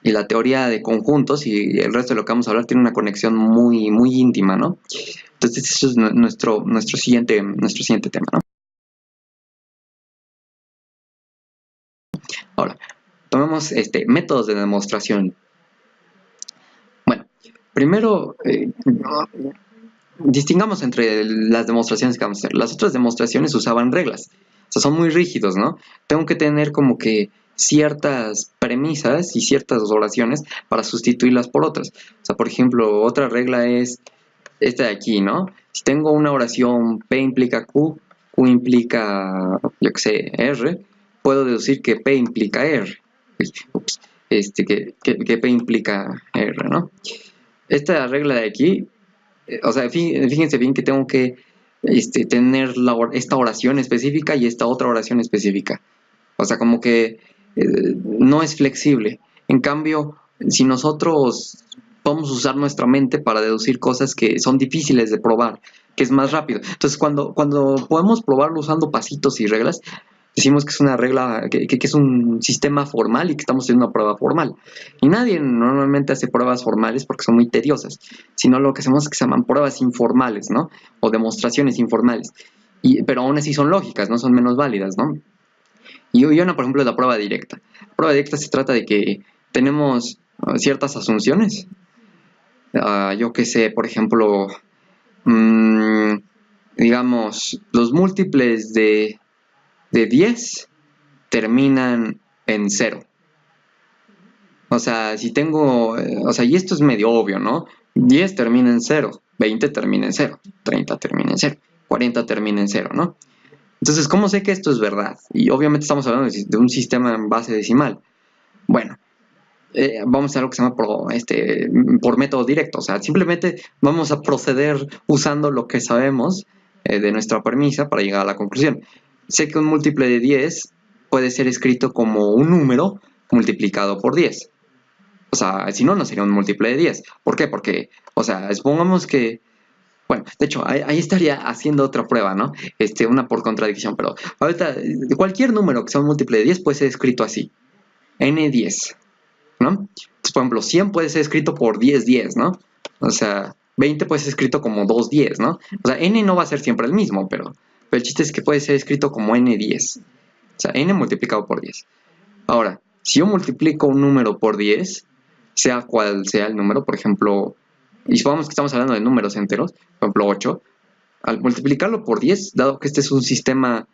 la teoría de conjuntos y el resto de lo que vamos a hablar tiene una conexión muy, muy íntima, ¿no? Entonces, eso es nuestro siguiente tema, ¿no? Ahora, tomemos métodos de demostración. Bueno, primero, distingamos entre las demostraciones que vamos a hacer. Las otras demostraciones usaban reglas, o sea, son muy rígidos, ¿no? Tengo que tener como que ciertas premisas y ciertas oraciones para sustituirlas por otras. O sea, por ejemplo, otra regla es esta de aquí, ¿no? Si tengo una oración P implica Q, Q implica, yo qué sé, R, puedo deducir que P implica R. Ups, que P implica R, ¿no? Esta regla de aquí, o sea, fíjense bien que tengo que tener esta oración específica y esta otra oración específica. O sea, como que no es flexible. En cambio, si nosotros podemos usar nuestra mente para deducir cosas que son difíciles de probar, que es más rápido. Entonces, cuando podemos probarlo usando pasitos y reglas, decimos que es una regla, que es un sistema formal y que estamos haciendo una prueba formal. Y nadie normalmente hace pruebas formales porque son muy tediosas, sino lo que hacemos es que se llaman pruebas informales, ¿no? O demostraciones informales. Pero aún así son lógicas, no son menos válidas, ¿no? Y una, por ejemplo, es la prueba directa. La prueba directa se trata de que tenemos ciertas asunciones. Yo qué sé, por ejemplo, mmm, digamos, los múltiples de 10 terminan en cero. O sea, si tengo, o sea, y esto es medio obvio, ¿no? 10 termina en cero, 20 termina en cero, 30 termina en cero, 40 termina en cero, ¿no? Entonces, ¿cómo sé que esto es verdad? Y obviamente estamos hablando de un sistema en base decimal. Bueno, vamos a hacer lo que se llama por método directo. O sea, simplemente vamos a proceder usando lo que sabemos de nuestra premisa para llegar a la conclusión. Sé que un múltiple de 10 puede ser escrito como un número multiplicado por 10. O sea, si no, no sería un múltiple de 10. ¿Por qué? Porque, o sea, supongamos que bueno, de hecho, ahí estaría haciendo otra prueba, ¿no? Una por contradicción, pero ahorita cualquier número que sea un múltiple de 10 puede ser escrito así, n10, ¿no? Entonces, por ejemplo, 100 puede ser escrito por 1010, ¿no? O sea, 20 puede ser escrito como 210, ¿no? O sea, n no va a ser siempre el mismo, pero el chiste es que puede ser escrito como n10. O sea, n multiplicado por 10. Ahora, si yo multiplico un número por 10, sea cual sea el número, por ejemplo, y supongamos que estamos hablando de números enteros, por ejemplo 8, al multiplicarlo por 10, dado que este es un sistema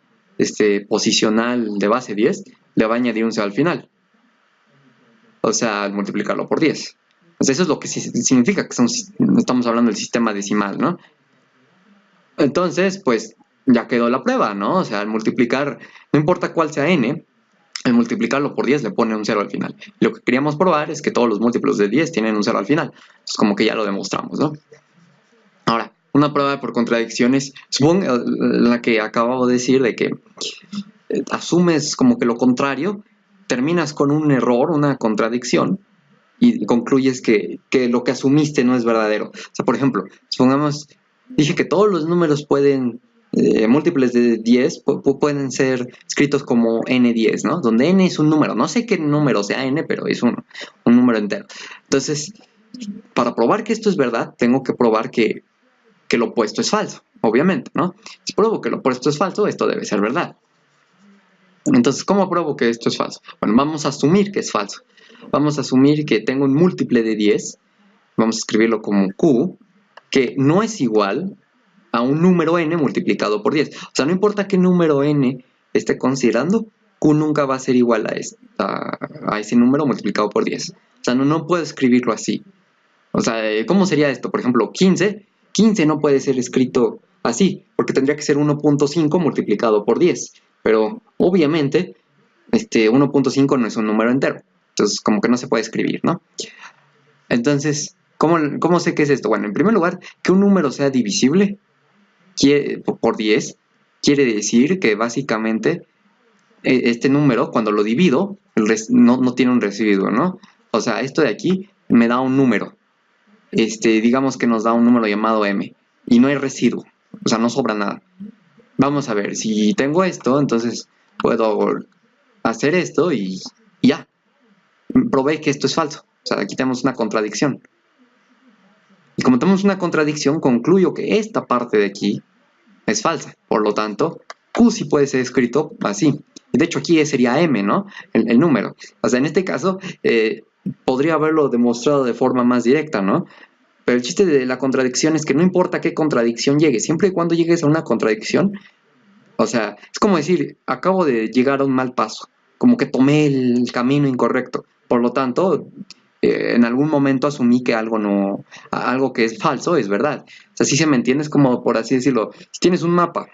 posicional de base 10, le va a añadir un 0 al final. O sea, al multiplicarlo por 10. O sea, eso es lo que significa que estamos hablando del sistema decimal, ¿no? Entonces, pues, ya quedó la prueba, ¿no? O sea, al multiplicar, no importa cuál sea n, al multiplicarlo por 10 le pone un 0 al final. Lo que queríamos probar es que todos los múltiplos de 10 tienen un 0 al final. Es como que ya lo demostramos, ¿no? Ahora, una prueba por contradicciones, supongo la que acabo de decir, de que asumes como que lo contrario, terminas con un error, una contradicción, y concluyes que lo que asumiste no es verdadero. O sea, por ejemplo, supongamos, dije que todos los números pueden, múltiples de 10, pueden ser escritos como n10, ¿no? Donde n es un número. No sé qué número sea n, pero es un número entero. Entonces, para probar que esto es verdad, tengo que probar que lo opuesto es falso, obviamente, ¿no? Si pruebo que lo opuesto es falso, esto debe ser verdad. Entonces, ¿cómo pruebo que esto es falso? Bueno, vamos a asumir que es falso. Vamos a asumir que tengo un múltiple de 10, vamos a escribirlo como q, que no es igual a un número n multiplicado por 10. O sea, no importa qué número n esté considerando, q nunca va a ser igual a ese número multiplicado por 10. O sea, no puedo escribirlo así. O sea, ¿cómo sería esto? Por ejemplo, 15 no puede ser escrito así, porque tendría que ser 1.5 multiplicado por 10. Pero obviamente, 1.5 no es un número entero. Entonces, como que no se puede escribir, ¿no? Entonces, ¿cómo sé qué es esto? Bueno, en primer lugar, que un número sea divisible por 10 quiere decir que básicamente este número, cuando lo divido, no tiene un residuo, ¿no? O sea, esto de aquí me da un número. Digamos que nos da un número llamado m y no hay residuo, o sea, no sobra nada. Vamos a ver, si tengo esto, entonces puedo hacer esto y ya, probé que esto es falso. O sea, aquí tenemos una contradicción. Y como tenemos una contradicción, concluyo que esta parte de aquí es falsa. Por lo tanto, q sí puede ser escrito así. Y de hecho aquí sería m, ¿no? El número. O sea, en este caso, podría haberlo demostrado de forma más directa, ¿no? Pero el chiste de la contradicción es que no importa qué contradicción llegue, siempre y cuando llegues a una contradicción, o sea, es como decir, acabo de llegar a un mal paso, como que tomé el camino incorrecto. Por lo tanto, en algún momento asumí que algo que es falso es verdad. O sea, si se me entiende, es como, por así decirlo, si tienes un mapa,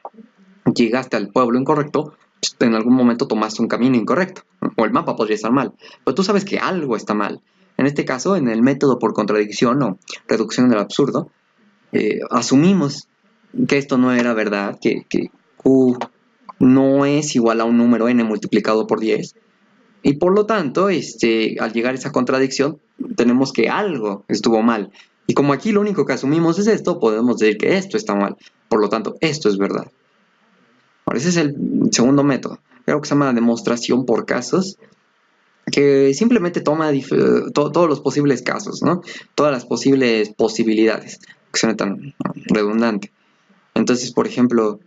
llegaste al pueblo incorrecto, en algún momento tomaste un camino incorrecto, o el mapa podría estar mal, pero tú sabes que algo está mal. En este caso, en el método por contradicción o reducción del absurdo, asumimos que esto no era verdad, que q no es igual a un número n multiplicado por 10, y por lo tanto, al llegar a esa contradicción, tenemos que algo estuvo mal. Y como aquí lo único que asumimos es esto, podemos decir que esto está mal. Por lo tanto, esto es verdad. Ahora, ese es el segundo método. Creo que se llama demostración por casos, que simplemente toma todos los posibles casos, ¿no? Todas las posibles posibilidades, que suena tan redundante. Entonces, por ejemplo,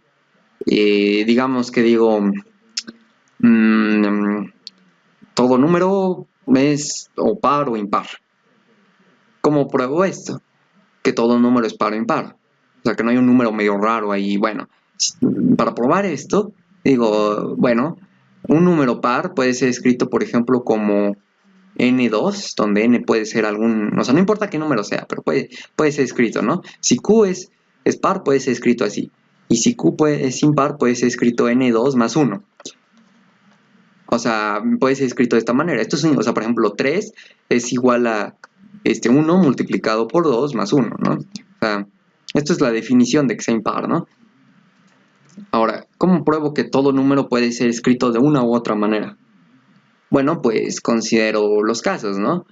digamos que digo, todo número es o par o impar. ¿Cómo pruebo esto? Que todo número es par o impar. O sea, que no hay un número medio raro ahí. Bueno, para probar esto, digo, bueno, un número par puede ser escrito, por ejemplo, como n2, donde n puede ser o sea, no importa qué número sea, pero puede ser escrito, ¿no? Si q es par, puede ser escrito así. Y si q es impar, puede ser escrito n2 más 1. O sea, puede ser escrito de esta manera. Esto es, o sea, por ejemplo, 3 es igual a 1 multiplicado por 2 más 1, ¿no? O sea, esto es la definición de que sea impar, ¿no? Ahora, ¿cómo pruebo que todo número puede ser escrito de una u otra manera? Bueno, pues considero los casos, ¿no?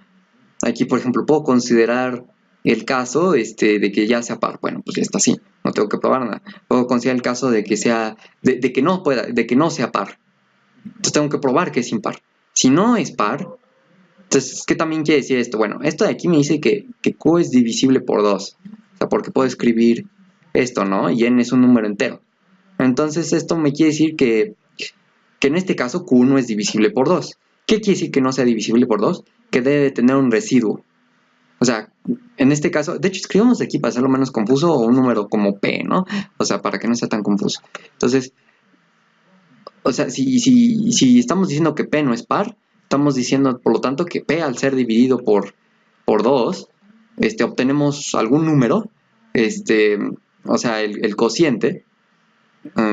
Aquí, por ejemplo, puedo considerar el caso de que ya sea par. Bueno, pues ya está así, no tengo que probar nada. Puedo considerar el caso de que sea, de que no sea par. Entonces tengo que probar que es impar. Si no es par, entonces, ¿qué también quiere decir esto? Bueno, esto de aquí me dice que q es divisible por 2. O sea, porque puedo escribir esto, ¿no? Y n es un número entero. Entonces, esto me quiere decir que en este caso q no es divisible por 2. ¿Qué quiere decir que no sea divisible por 2? Que debe tener un residuo. O sea, en este caso, de hecho, escribamos aquí para hacerlo menos confuso un número como p, ¿no? O sea, para que no sea tan confuso. Entonces, o sea, si estamos diciendo que p no es par, estamos diciendo, por lo tanto, que p al ser dividido por 2, obtenemos algún número, o sea, el cociente,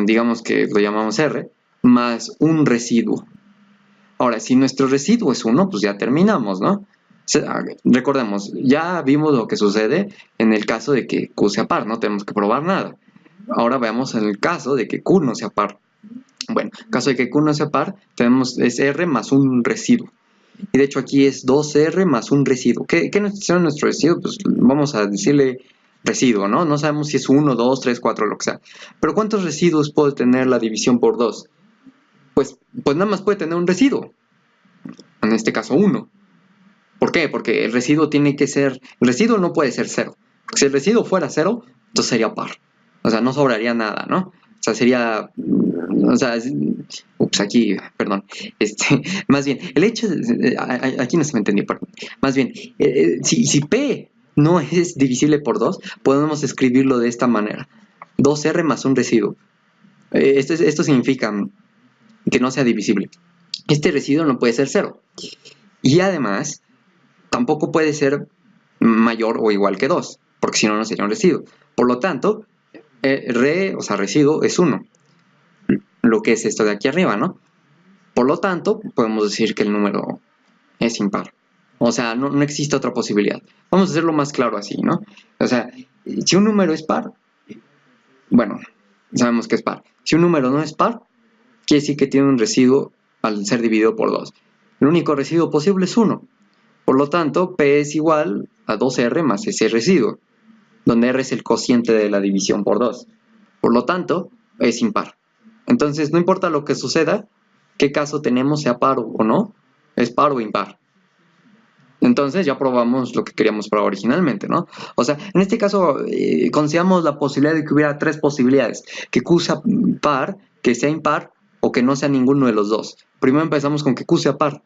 digamos que lo llamamos R, más un residuo. Ahora, si nuestro residuo es 1, pues ya terminamos, ¿no? Recordemos, ya vimos lo que sucede en el caso de que Q sea par, no tenemos que probar nada. Ahora veamos en el caso de que Q no sea par. Bueno, en caso de que Q no sea par, tenemos es R más un residuo. Y de hecho aquí es 2R más un residuo. ¿Qué es nuestro residuo? Pues vamos a decirle residuo, ¿no? No sabemos si es 1, 2, 3, 4, lo que sea. Pero ¿cuántos residuos puede tener la división por 2? Pues nada más puede tener un residuo. En este caso 1. ¿Por qué? Porque el residuo tiene que ser... El residuo no puede ser 0. Porque si el residuo fuera 0, entonces sería par. O sea, no sobraría nada, ¿no? O sea, sería... O sea, ups, aquí, perdón. Más bien, el hecho... Aquí no se me entendió, perdón. Más bien, si P no es divisible por 2, podemos escribirlo de esta manera. 2R más un residuo. Esto significa que no sea divisible. Este residuo no puede ser 0. Y además, tampoco puede ser mayor o igual que 2, porque si no, no sería un residuo. Por lo tanto, o sea, residuo es 1, lo que es esto de aquí arriba, ¿no? Por lo tanto, podemos decir que el número es impar. O sea, no existe otra posibilidad. Vamos a hacerlo más claro así, ¿no? O sea, si un número es par, bueno, sabemos que es par. Si un número no es par, quiere decir que tiene un residuo al ser dividido por 2. El único residuo posible es 1. Por lo tanto, P es igual a 2R más ese residuo, donde R es el cociente de la división por 2. Por lo tanto, es impar. Entonces, no importa lo que suceda, qué caso tenemos, sea par o no, es par o impar. Entonces ya probamos lo que queríamos probar originalmente, ¿no? O sea, en este caso, consideramos la posibilidad de que hubiera 3 posibilidades. Que Q sea par, que sea impar o que no sea ninguno de los dos. Primero empezamos con que Q sea par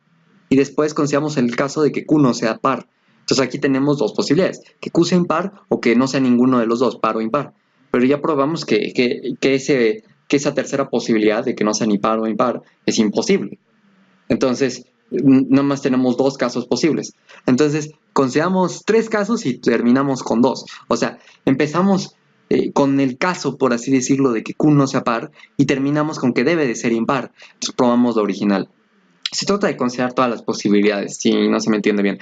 y después consideramos el caso de que Q no sea par. Entonces aquí tenemos 2 posibilidades, que Q sea impar o que no sea ninguno de los dos, par o impar. Pero ya probamos que esa tercera posibilidad de que no sea ni par o impar es imposible. Entonces, nada más tenemos 2 casos posibles. Entonces, consideramos 3 casos y terminamos con 2. O sea, empezamos con el caso, por así decirlo, de que Q no sea par y terminamos con que debe de ser impar. Entonces, probamos lo original. Se trata de considerar todas las posibilidades, si no se me entiende bien.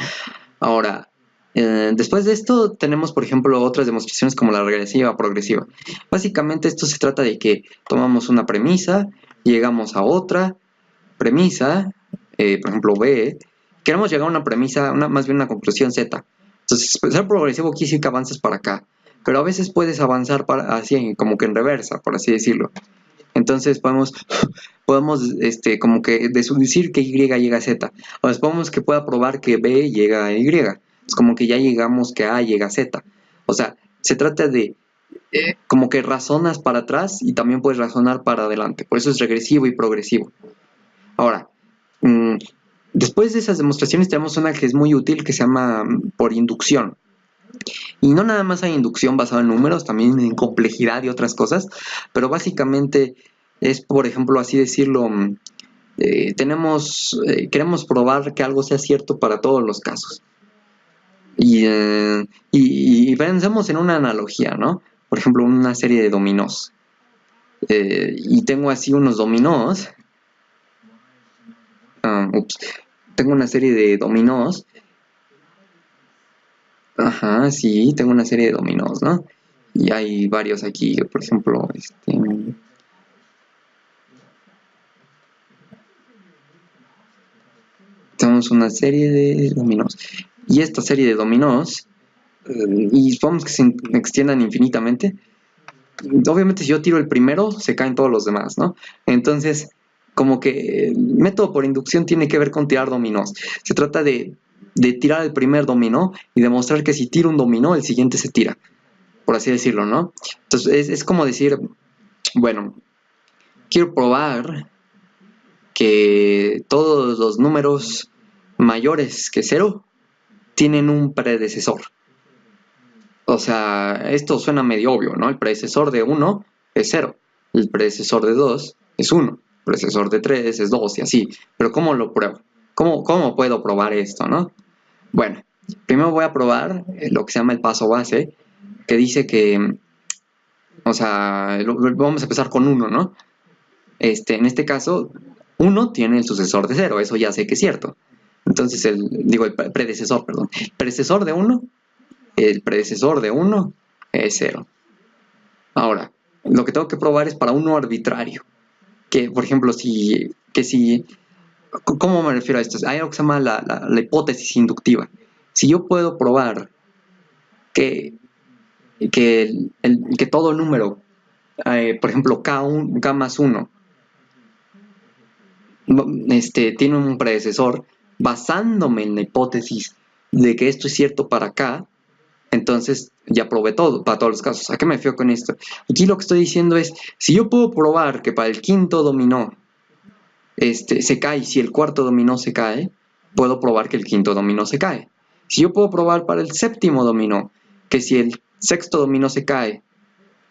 Ahora, después de esto tenemos, por ejemplo, otras demostraciones como la regresiva progresiva. Básicamente esto se trata de que tomamos una premisa, llegamos a otra premisa, por ejemplo B, queremos llegar a una premisa, más bien una conclusión Z. Entonces, ser progresivo quiere decir que avanzas para acá, pero a veces puedes avanzar así, como que en reversa, por así decirlo. Entonces podemos como que deducir que Y llega a Z. O podemos que pueda probar que B llega a Y. Es como que ya llegamos que A llega a Z. O sea, se trata de como que razonas para atrás y también puedes razonar para adelante. Por eso es regresivo y progresivo. Ahora, después de esas demostraciones tenemos una que es muy útil que se llama por inducción. Y no nada más hay inducción basada en números, también en complejidad y otras cosas, pero básicamente es, por ejemplo, así decirlo, queremos probar que algo sea cierto para todos los casos. Y pensemos en una analogía, ¿no? Por ejemplo, una serie de dominós. Y tengo así unos dominós. Tengo una serie de dominós. Ajá, sí, tengo una serie de dominós, ¿no? Y hay varios aquí, por ejemplo, tenemos una serie de dominós. Y esta serie de dominós, y supongamos que se extiendan infinitamente, obviamente si yo tiro el primero, se caen todos los demás, ¿no? Entonces, como que el método por inducción tiene que ver con tirar dominós. Se trata de tirar el primer dominó y demostrar que si tiro un dominó, el siguiente se tira, por así decirlo, ¿no? Entonces, es como decir, bueno, quiero probar que todos los números mayores que 0 tienen un predecesor. O sea, esto suena medio obvio, ¿no? El predecesor de 1 es 0, el predecesor de 2 es 1, el predecesor de 3 es 2 y así. Pero ¿cómo lo pruebo? ¿Cómo puedo probar esto, no? Bueno, primero voy a probar lo que se llama el paso base, que dice que O sea, vamos a empezar con 1, ¿no? En este caso, 1 tiene el sucesor de 0, eso ya sé que es cierto. Entonces, el predecesor, perdón. Predecesor de 1, el predecesor de 1 es 0. Ahora, lo que tengo que probar es para uno arbitrario. Que, por ejemplo, ¿cómo me refiero a esto? Hay algo que se llama la hipótesis inductiva. Si yo puedo probar que, que todo número, por ejemplo, K más 1, tiene un predecesor, basándome en la hipótesis de que esto es cierto para K, entonces ya probé todo, para todos los casos. ¿A qué me refiero con esto? Aquí lo que estoy diciendo es, si yo puedo probar que para el quinto dominó se cae, si el cuarto dominó se cae, puedo probar que el quinto dominó se cae. Si yo puedo probar para el séptimo dominó que si el sexto dominó se cae,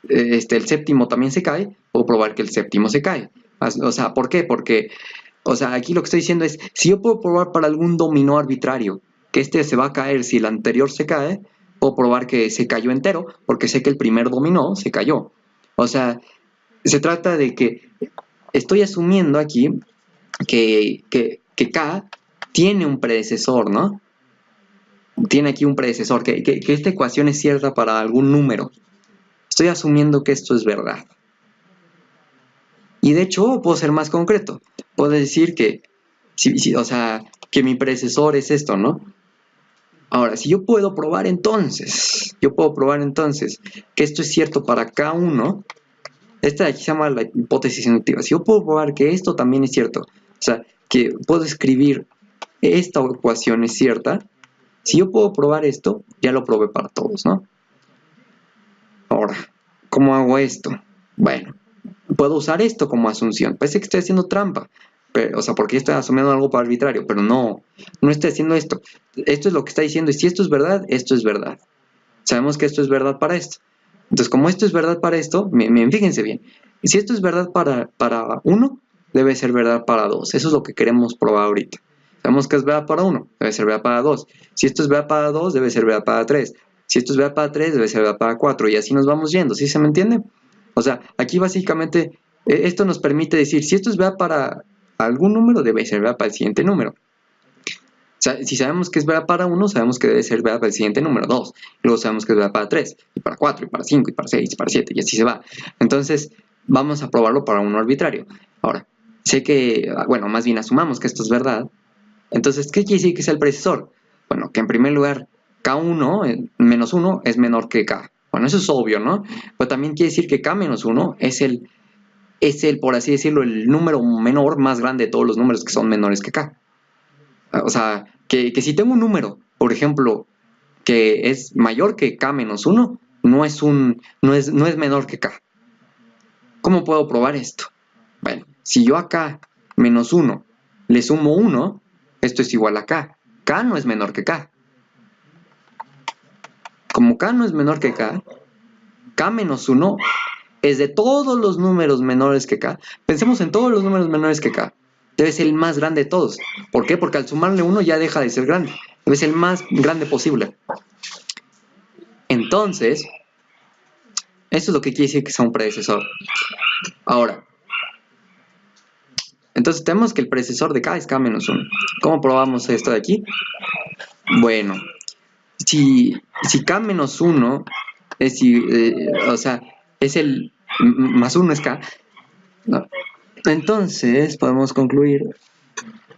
el séptimo también se cae, puedo probar que el séptimo se cae. O sea, ¿por qué? Porque, o sea, aquí lo que estoy diciendo es, si yo puedo probar para algún dominó arbitrario que este se va a caer si el anterior se cae, puedo probar que se cayó entero, porque sé que el primer dominó se cayó. O sea, se trata de que estoy asumiendo aquí que K tiene un predecesor, ¿no? Tiene aquí un predecesor, que esta ecuación es cierta para algún número. Estoy asumiendo que esto es verdad. Y de hecho, puedo ser más concreto. Puedo decir que, o sea, que mi predecesor es esto, ¿no? Ahora, si yo puedo probar entonces que esto es cierto para K1, esta de aquí se llama la hipótesis inductiva. Si yo puedo probar que esto también es cierto, o sea, que puedo escribir esta ecuación es cierta, si yo puedo probar esto, ya lo probé para todos, ¿no? Ahora, ¿cómo hago esto? Bueno, puedo usar esto como asunción. Parece que estoy haciendo trampa, pero, o sea, porque estoy asumiendo algo para arbitrario, pero no estoy haciendo esto. Esto es lo que está diciendo, y si esto es verdad, esto es verdad. Sabemos que esto es verdad para esto. Entonces, como esto es verdad para esto, fíjense bien, si esto es verdad para 1, debe ser verdad para 2. Eso es lo que queremos probar ahorita. Sabemos que es verdad para 1, debe ser verdad para 2. Si esto es verdad para 2, debe ser verdad para 3. Si esto es verdad para 3, debe ser verdad para 4. Y así nos vamos yendo, ¿sí se me entiende? O sea, aquí básicamente esto nos permite decir, si esto es verdad para algún número, debe ser verdad para el siguiente número. O sea, si sabemos que es verdad para 1, sabemos que debe ser verdad para el siguiente número, 2. Luego sabemos que es verdad para 3, y para 4, y para 5, y para 6, y para 7, y así se va. Entonces, vamos a probarlo para uno arbitrario. Ahora, sé que, bueno, más bien asumamos que esto es verdad. Entonces, ¿qué quiere decir que es el predecesor? Bueno, que en primer lugar, K1 menos 1 es menor que K. Bueno, eso es obvio, ¿no? Pero también quiere decir que K menos 1 es el, por así decirlo, el número menor más grande de todos los números que son menores que K. O sea, que si tengo un número, por ejemplo, que es mayor que K menos 1, no es menor que K. ¿Cómo puedo probar esto? Bueno, si yo a K menos 1 le sumo 1, esto es igual a K. K no es menor que K. Como K no es menor que K, K menos 1 es de todos los números menores que K. Pensemos en todos los números menores que K. Debe ser el más grande de todos. ¿Por qué? Porque al sumarle 1 ya deja de ser grande. Debe ser el más grande posible. Entonces, eso es lo que quiere decir que sea un predecesor. Ahora, entonces tenemos que el predecesor de K es K menos 1. ¿Cómo probamos esto de aquí? Bueno, si K menos 1 es, o sea, es el más 1 es K, ¿no? Entonces podemos concluir.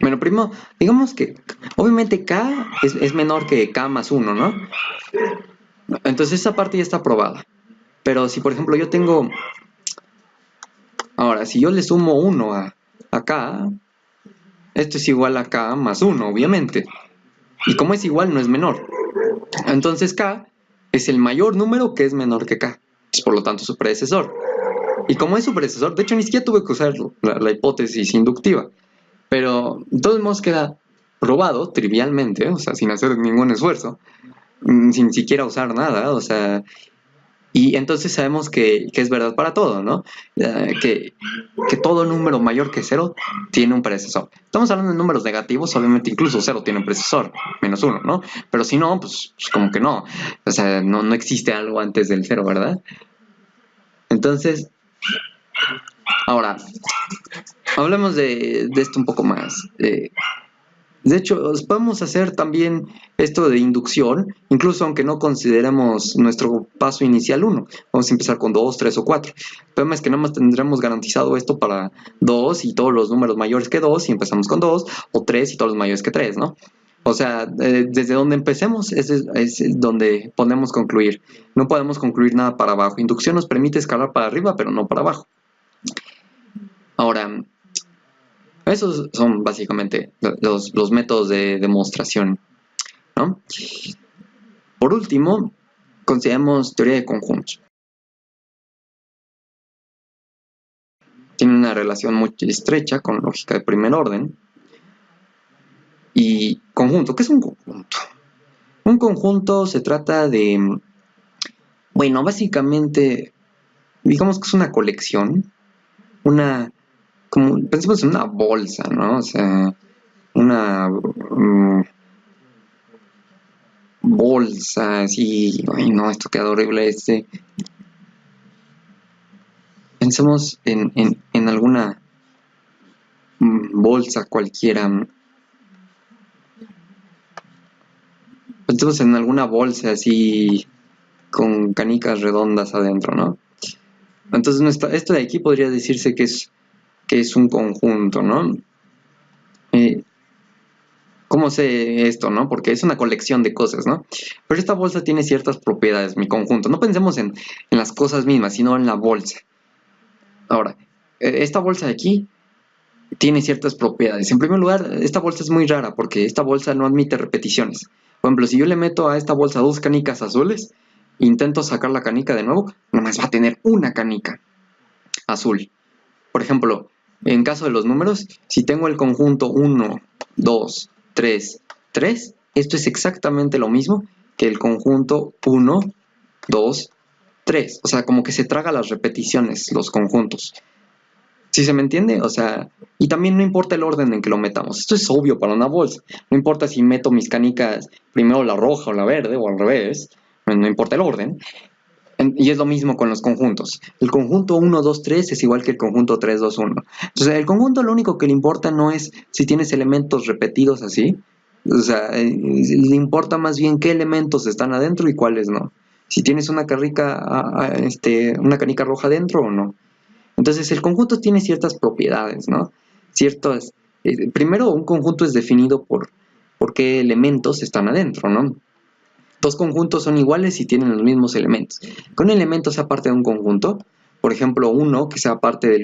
Bueno, primero, digamos que obviamente K es menor que K más 1, ¿no? Entonces esa parte ya está probada. Pero si por ejemplo yo tengo... Ahora, si yo le sumo 1 a K, esto es igual a K más 1, obviamente. Y como es igual, no es menor. Entonces K es el mayor número que es menor que K. Es por lo tanto su predecesor. Y como es su predecesor, de hecho ni siquiera tuve que usar la hipótesis inductiva. Pero de todos modos queda probado trivialmente, o sea, sin hacer ningún esfuerzo, sin siquiera usar nada, o sea, y entonces sabemos que es verdad para todo, ¿no? Que todo número mayor que 0 tiene un predecesor. Estamos hablando de números negativos, obviamente incluso 0 tiene un predecesor, menos 1, ¿no? Pero si no, pues como que no. O sea, no existe algo antes del 0, ¿verdad? Entonces, ahora, hablemos de esto un poco más. De hecho, podemos hacer también esto de inducción, incluso aunque no consideremos nuestro paso inicial 1. Vamos a empezar con 2, 3 o 4. El problema es que nada más tendremos garantizado esto para 2 y todos los números mayores que 2 y empezamos con 2, o 3 y todos los mayores que 3, ¿no? O sea, desde donde empecemos es donde podemos concluir. No podemos concluir nada para abajo. Inducción nos permite escalar para arriba, pero no para abajo. Ahora, esos son básicamente los métodos de demostración, ¿no? Por último, consideramos teoría de conjuntos. Tiene una relación muy estrecha con lógica de primer orden. Y conjunto, ¿qué es un conjunto? Un conjunto se trata de, bueno, básicamente, digamos que es una colección, como pensemos en una bolsa, ¿no? O sea, una bolsa, así, ay no, esto queda horrible, pensemos en alguna bolsa cualquiera, pensemos en alguna bolsa así, con canicas redondas adentro, ¿no? Entonces, esto de aquí podría decirse que es un conjunto, ¿no? ¿Cómo sé esto, no? Porque es una colección de cosas, ¿no? Pero esta bolsa tiene ciertas propiedades, mi conjunto. No pensemos en las cosas mismas, sino en la bolsa. Ahora, esta bolsa de aquí tiene ciertas propiedades. En primer lugar, esta bolsa es muy rara porque esta bolsa no admite repeticiones. Por ejemplo, si yo le meto a esta bolsa 2 canicas azules, intento sacar la canica de nuevo, nomás va a tener una canica azul. Por ejemplo, en caso de los números, si tengo el conjunto 1, 2, 3, 3, esto es exactamente lo mismo que el conjunto 1, 2, 3. O sea, como que se traga las repeticiones, los conjuntos. ¿Sí se me entiende? O sea, y también no importa el orden en que lo metamos. Esto es obvio para una bolsa. No importa si meto mis canicas primero la roja o la verde o al revés. No importa el orden. Y es lo mismo con los conjuntos. El conjunto 1, 2, 3 es igual que el conjunto 3, 2, 1. Entonces, el conjunto lo único que le importa no es si tienes elementos repetidos así. O sea, le importa más bien qué elementos están adentro y cuáles no. Si tienes una una canica roja adentro o no. Entonces, el conjunto tiene ciertas propiedades, ¿no? Primero, un conjunto es definido por qué elementos están adentro, ¿no? Dos conjuntos son iguales si tienen los mismos elementos. Que un elemento sea parte de un conjunto, por ejemplo, uno que sea parte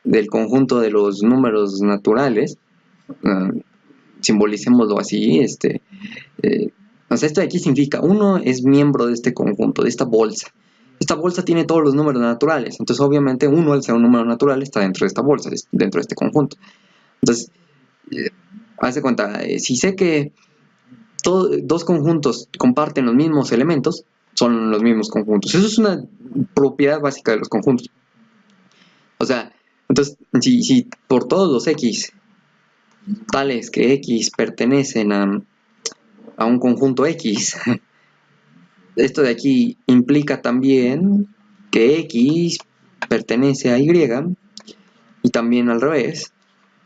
del conjunto de los números naturales, simbolicémoslo así, o sea, esto de aquí significa, uno es miembro de este conjunto, de esta bolsa. Esta bolsa tiene todos los números naturales, entonces obviamente uno al ser un número natural está dentro de esta bolsa, dentro de este conjunto. Entonces, haz de cuenta, si sé que dos conjuntos comparten los mismos elementos, son los mismos conjuntos. Eso es una propiedad básica de los conjuntos. O sea, entonces, si por todos los X, tales que X pertenecen a un conjunto X, esto de aquí implica también que X pertenece a Y y también al revés,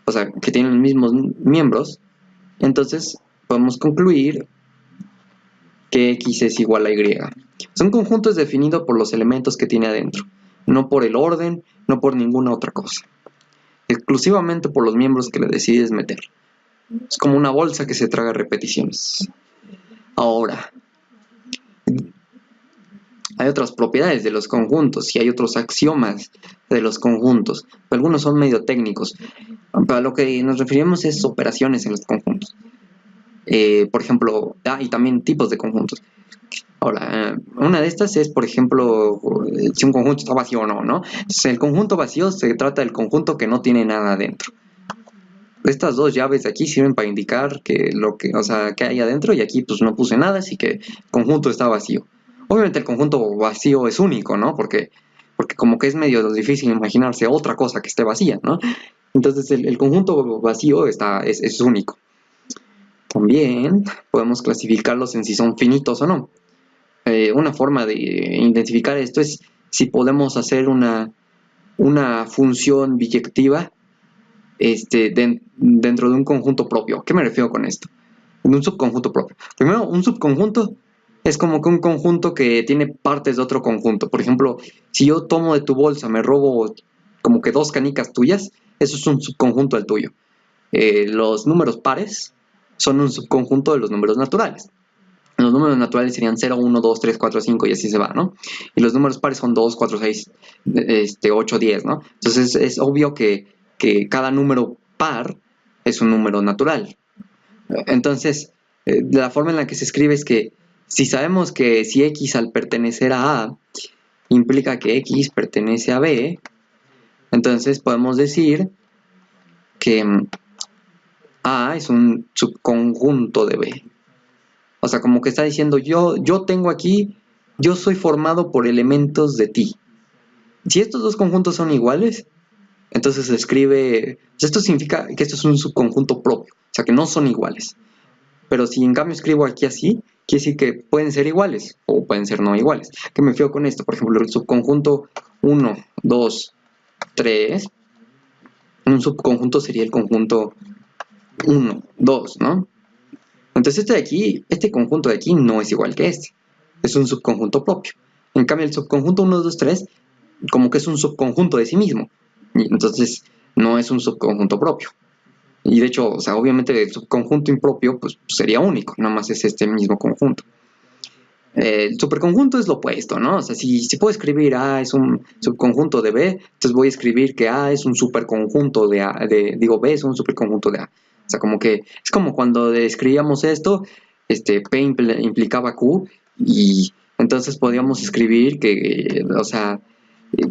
o sea, que tienen los mismos miembros, entonces podemos concluir que X es igual a Y. Son conjuntos definidos por los elementos que tiene adentro, no por el orden, no por ninguna otra cosa. Exclusivamente por los miembros que le decides meter. Es como una bolsa que se traga repeticiones. Ahora, hay otras propiedades de los conjuntos y hay otros axiomas de los conjuntos. Algunos son medio técnicos. Para lo que nos referimos es operaciones en los conjuntos. Por ejemplo, y también tipos de conjuntos. Ahora, una de estas es, por ejemplo, si un conjunto está vacío o no, ¿no? Entonces, el conjunto vacío se trata del conjunto que no tiene nada adentro. Estas dos llaves de aquí sirven para indicar que que hay adentro, y aquí pues no puse nada, así que el conjunto está vacío. Obviamente el conjunto vacío es único, ¿no? Porque como que es medio difícil imaginarse otra cosa que esté vacía, ¿no? Entonces el conjunto vacío es único. También podemos clasificarlos en si son finitos o no. Una forma de identificar esto es si podemos hacer una función biyectiva dentro de un conjunto propio. ¿Qué me refiero con esto? En un subconjunto propio. Primero, un subconjunto es como que un conjunto que tiene partes de otro conjunto. Por ejemplo, si yo tomo de tu bolsa, me robo como que 2 canicas tuyas, eso es un subconjunto del tuyo. Los números pares son un subconjunto de los números naturales. Los números naturales serían 0, 1, 2, 3, 4, 5 y así se va, ¿no? Y los números pares son 2, 4, 6, 8, 10, ¿no? Entonces es obvio que cada número par es un número natural. Entonces, la forma en la que se escribe es que si sabemos que si X al pertenecer a A implica que X pertenece a B, entonces podemos decir que A es un subconjunto de B. O sea, como que está diciendo, yo tengo aquí, yo soy formado por elementos de ti. Si estos dos conjuntos son iguales, entonces se escribe, esto significa que esto es un subconjunto propio, o sea, que no son iguales. Pero si en cambio escribo aquí así, quiere decir que pueden ser iguales o pueden ser no iguales. ¿Qué me fío con esto? Por ejemplo, el subconjunto 1, 2, 3. Un subconjunto sería el conjunto 1, 2, ¿no? Entonces este de aquí, este conjunto de aquí no es igual que este. Es un subconjunto propio. En cambio el subconjunto 1, 2, 3 como que es un subconjunto de sí mismo. Y entonces no es un subconjunto propio. Y de hecho, o sea, obviamente el subconjunto impropio pues sería único, nada más es este mismo conjunto. El superconjunto es lo opuesto, ¿no? O sea, si puedo escribir A es un subconjunto de B, entonces voy a escribir que A es un superconjunto de A, B es un superconjunto de A. O sea, como que es como cuando escribíamos esto, P implicaba Q, y entonces podíamos escribir que, o sea,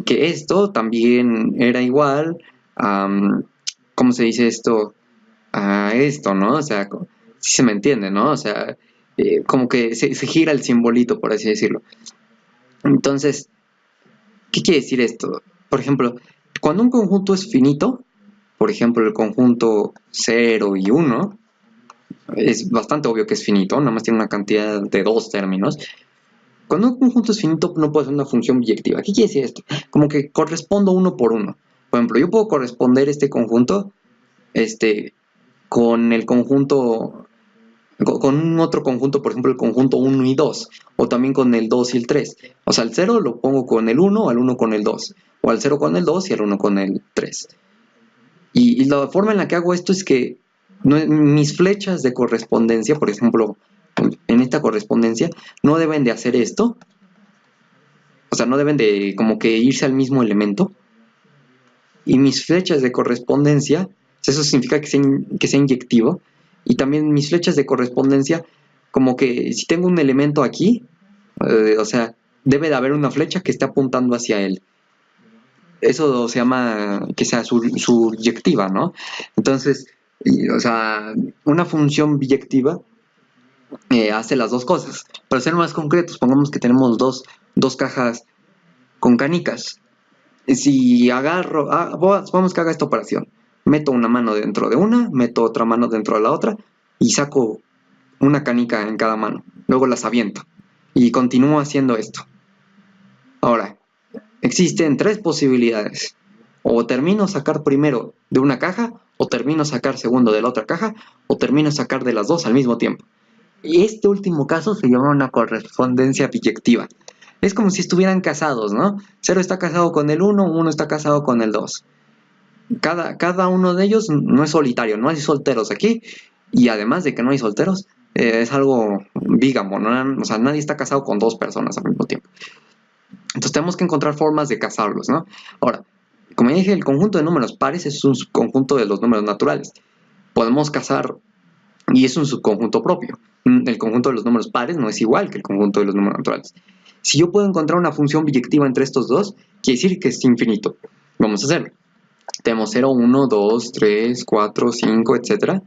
que esto también era igual a, ¿cómo se dice esto? A esto, ¿no? O sea, si se me entiende, ¿no? O sea, como que se gira el simbolito, por así decirlo. Entonces, ¿qué quiere decir esto? Por ejemplo, cuando un conjunto es finito, por ejemplo, el conjunto 0 y 1, es bastante obvio que es finito, nada más tiene una cantidad de 2 términos. Cuando un conjunto es finito, no puede ser una función biyectiva. ¿Qué quiere decir esto? Como que correspondo uno por uno. Por ejemplo, yo puedo corresponder este conjunto con el conjunto, con un otro conjunto, por ejemplo, el conjunto 1 y 2, o también con el 2 y el 3. O sea, el 0 lo pongo con el 1, al 1 con el 2, o al 0 con el 2 y al 1 con el 3. Y la forma en la que hago esto es que mis flechas de correspondencia, por ejemplo, en esta correspondencia, no deben de hacer esto. O sea, no deben de como que irse al mismo elemento. Y mis flechas de correspondencia, eso significa que sea inyectivo. Y también mis flechas de correspondencia, como que si tengo un elemento aquí, o sea, debe de haber una flecha que esté apuntando hacia él. Eso se llama que sea subyectiva, ¿no? Entonces, o sea, una función biyectiva hace las dos cosas. Para ser más concretos, pongamos que tenemos dos cajas con canicas. Si agarro, vamos que haga esta operación. Meto una mano dentro de una, meto otra mano dentro de la otra y saco una canica en cada mano. Luego las aviento y continúo haciendo esto. Ahora, existen 3 posibilidades. O termino a sacar primero de una caja, o termino a sacar segundo de la otra caja, o termino a sacar de las dos al mismo tiempo. Y este último caso se llama una correspondencia biyectiva. Es como si estuvieran casados, ¿no? 0 está casado con el 1, 1 está casado con el 2. Cada uno de ellos no es solitario, no hay solteros aquí. Y además de que no hay solteros, es algo bígamo, ¿no? O sea, nadie está casado con 2 personas al mismo tiempo. Entonces tenemos que encontrar formas de casarlos, ¿no? Ahora, como ya dije, el conjunto de números pares es un subconjunto de los números naturales. Podemos casar, y es un subconjunto propio. El conjunto de los números pares no es igual que el conjunto de los números naturales. Si yo puedo encontrar una función biyectiva entre estos dos, quiere decir que es infinito. Vamos a hacerlo. Tenemos 0, 1, 2, 3, 4, 5, etc.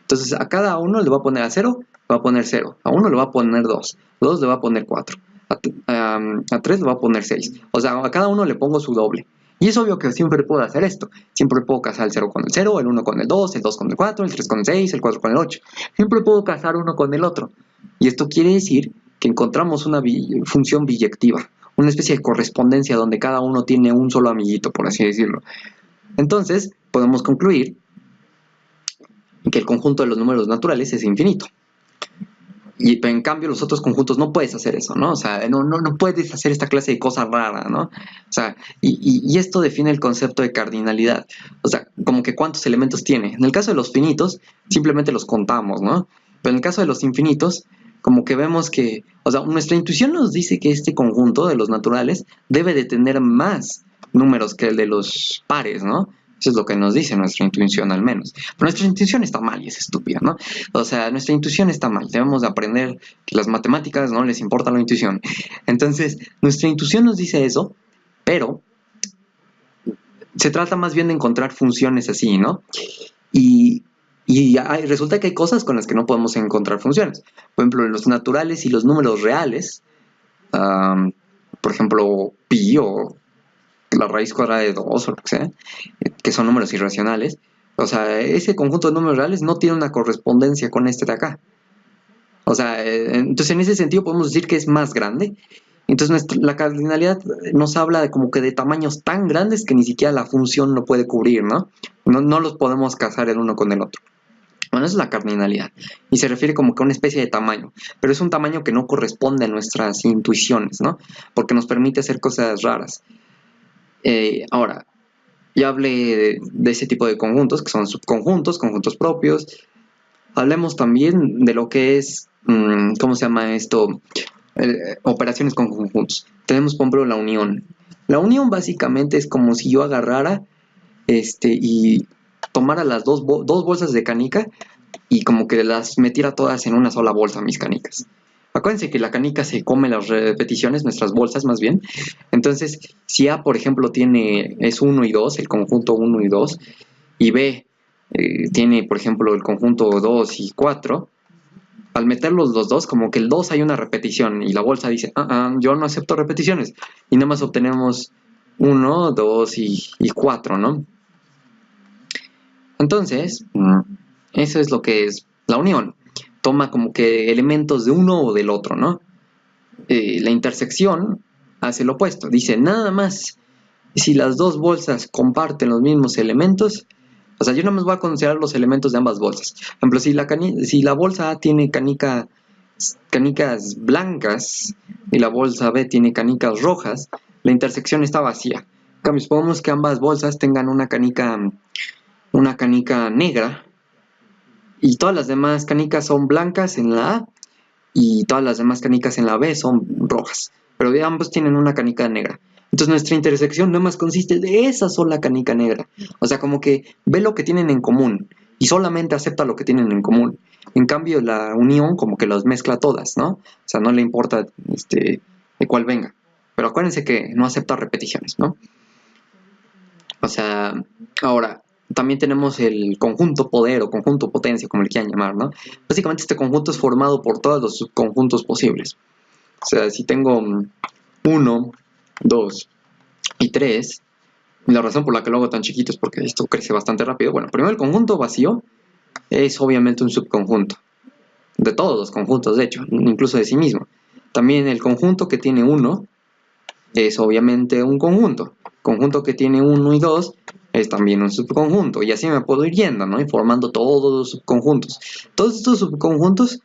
Entonces a cada uno le va a poner a 0, le va a poner 0. A 1 le va a poner 2. A 2 le va a poner 4. A 3 le va a poner 6. O sea, a cada uno le pongo su doble. Y es obvio que siempre puedo hacer esto. Siempre puedo casar el 0 con el 0, el 1 con el 2, el 2 con el 4, el 3 con el 6, el 4 con el 8. Siempre puedo casar uno con el otro. Y esto quiere decir que encontramos una función biyectiva. una especie de correspondencia donde cada uno tiene un solo amiguito, por así decirlo. Entonces, podemos concluir que el conjunto de los números naturales es infinito. Y en cambio los otros conjuntos no puedes hacer eso, ¿no? O sea, no puedes hacer esta clase de cosas raras, ¿no? O sea, y esto define el concepto de cardinalidad. O sea, como que cuántos elementos tiene. En el caso de los finitos, simplemente los contamos, ¿no? Pero en el caso de los infinitos, como que vemos que, o sea, nuestra intuición nos dice que este conjunto de los naturales debe de tener más números que el de los pares, ¿no? Eso es lo que nos dice nuestra intuición, al menos. Pero nuestra intuición está mal y es estúpida, ¿no? O sea, nuestra intuición está mal. Debemos de aprender que las matemáticas no les importa la intuición. Entonces, nuestra intuición nos dice eso, pero se trata más bien de encontrar funciones así, ¿no? Y resulta que hay cosas con las que no podemos encontrar funciones. Por ejemplo, los naturales y los números reales, por ejemplo, pi o la raíz cuadrada de 2 o lo que sea, que son números irracionales. O sea, ese conjunto de números reales no tiene una correspondencia con este de acá. O sea, entonces en ese sentido podemos decir que es más grande. Entonces la cardinalidad nos habla de como que de tamaños tan grandes que ni siquiera la función lo puede cubrir, ¿no? No los podemos casar el uno con el otro. Bueno, eso es la cardinalidad. Y se refiere como que a una especie de tamaño. Pero es un tamaño que no corresponde a nuestras intuiciones, ¿no? Porque nos permite hacer cosas raras. Ahora, ya hablé de ese tipo de conjuntos, que son subconjuntos, conjuntos propios. Hablemos también de lo que es, ¿cómo se llama esto? Operaciones con conjuntos. Tenemos, por ejemplo, la unión. La unión básicamente es como si yo agarrara y tomara las dos bolsas de canica y como que las metiera todas en una sola bolsa, mis canicas. Acuérdense que la canica se come las repeticiones, nuestras bolsas más bien. Entonces, si A, por ejemplo, es 1 y 2, el conjunto 1 y 2, y B tiene, por ejemplo, el conjunto 2 y 4, al meterlos los dos, como que el 2 hay una repetición y la bolsa dice, yo no acepto repeticiones. Y nada más obtenemos 1, 2 y 4, ¿no? Entonces, eso es lo que es la unión. Toma como que elementos de uno o del otro, ¿no? La intersección hace lo opuesto. Dice, nada más, si las dos bolsas comparten los mismos elementos, o sea, yo nada más voy a considerar los elementos de ambas bolsas. Por ejemplo, si la bolsa A tiene canicas blancas y la bolsa B tiene canicas rojas, la intersección está vacía. En cambio, supongamos que ambas bolsas tengan una canica negra y todas las demás canicas son blancas en la A y todas las demás canicas en la B son rojas, pero ambos tienen una canica negra. Entonces nuestra intersección nada más consiste de esa sola canica negra. O sea, como que ve lo que tienen en común y solamente acepta lo que tienen en común. En cambio, la unión como que los mezcla todas, ¿no? O sea, no le importa de cuál venga. Pero acuérdense que no acepta repeticiones, ¿no? O sea, ahora, también tenemos el conjunto poder o conjunto potencia, como le quieran llamar, ¿no? Básicamente este conjunto es formado por todos los subconjuntos posibles. O sea, si tengo 1, 2 y 3, la razón por la que lo hago tan chiquito es porque esto crece bastante rápido. Bueno, primero el conjunto vacío es obviamente un subconjunto. De todos los conjuntos, de hecho, incluso de sí mismo. También el conjunto que tiene 1 es obviamente un conjunto. Conjunto que tiene 1 y 2 es también un subconjunto. Y así me puedo ir yendo, ¿no? Y formando todos los subconjuntos. Todos estos subconjuntos,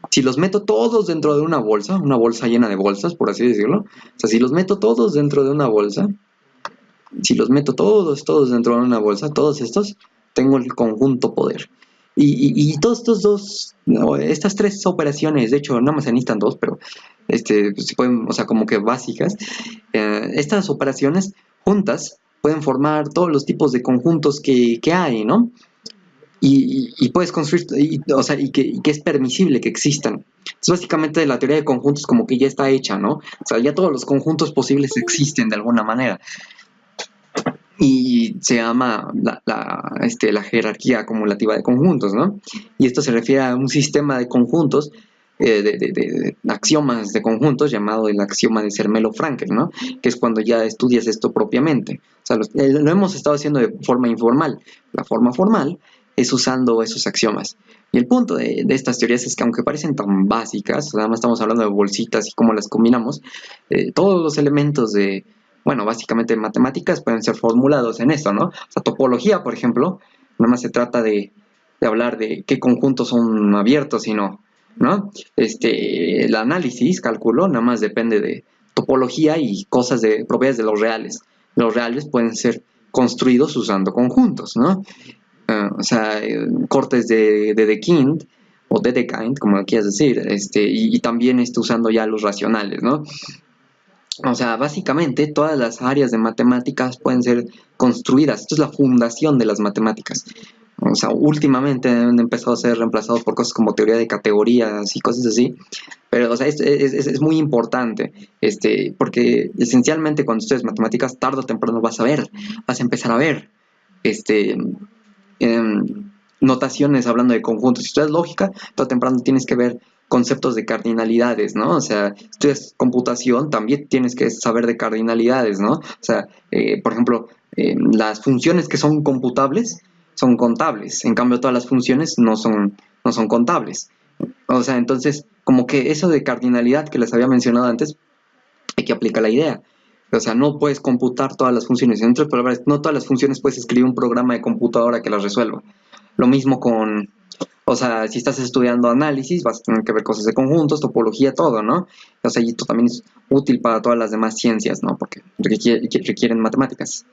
si los meto todos dentro de una bolsa llena de bolsas, por así decirlo. O sea, si los meto todos dentro de una bolsa, si los meto todos dentro de una bolsa, todos estos, tengo el conjunto poder. Y todos estas tres operaciones, de hecho, nada más se necesitan dos, pero se pueden, o sea, como que básicas, estas operaciones juntas pueden formar todos los tipos de conjuntos que hay, ¿no? Y puedes construir, o sea, y que es permisible que existan. Entonces, básicamente la teoría de conjuntos como que ya está hecha, ¿no? O sea, ya todos los conjuntos posibles existen de alguna manera. Y se llama la jerarquía acumulativa de conjuntos, ¿no? Y esto se refiere a un sistema de conjuntos, de axiomas de conjuntos llamado el axioma de Zermelo-Fraenkel, ¿no? Que es cuando ya estudias esto propiamente. O sea, lo hemos estado haciendo de forma informal. La forma formal es usando esos axiomas. Y el punto de estas teorías es que aunque parecen tan básicas, además estamos hablando de bolsitas y cómo las combinamos, todos los elementos de, bueno, básicamente matemáticas pueden ser formulados en esto, ¿no? O sea, topología, por ejemplo, nada más se trata de hablar de qué conjuntos son abiertos y no, ¿no? El análisis, cálculo, nada más depende de topología y cosas de propiedades de los reales. Los reales pueden ser construidos usando conjuntos, ¿no? O sea, cortes de Dedekind o Dedekind, como lo quieras decir, y también usando ya los racionales, ¿no? O sea, básicamente todas las áreas de matemáticas pueden ser construidas. Esto es la fundación de las matemáticas. O sea, últimamente han empezado a ser reemplazados por cosas como teoría de categorías y cosas así. Pero, o sea, es muy importante, porque esencialmente cuando estudias matemáticas, tarde o temprano vas a empezar a ver, este, notaciones hablando de conjuntos. Si estudias lógica, tarde o temprano tienes que ver conceptos de cardinalidades, ¿no? O sea, si estudias computación, también tienes que saber de cardinalidades, ¿no? O sea, por ejemplo, las funciones que son computables son contables, en cambio todas las funciones no son contables. O sea, entonces, como que eso de cardinalidad que les había mencionado antes, hay que aplicar la idea. O sea, no puedes computar todas las funciones. En otras palabras, no todas las funciones puedes escribir un programa de computadora que las resuelva. Lo mismo con, o sea, si estás estudiando análisis, vas a tener que ver cosas de conjuntos, topología, todo, ¿no? O sea, y esto también es útil para todas las demás ciencias, ¿no? Porque requieren matemáticas.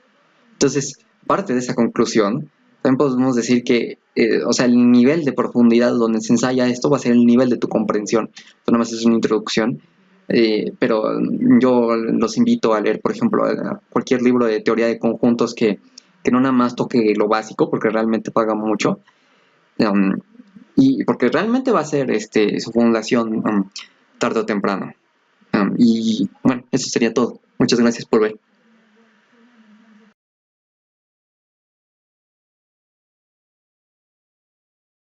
Entonces, parte de esa conclusión, también podemos decir que, o sea, el nivel de profundidad donde se ensaya esto va a ser el nivel de tu comprensión. Esto nada más es una introducción, pero yo los invito a leer, por ejemplo, a cualquier libro de teoría de conjuntos que no nada más toque lo básico, porque realmente paga mucho, um, y porque realmente va a ser su fundación tarde o temprano. Y bueno, eso sería todo. Muchas gracias por ver.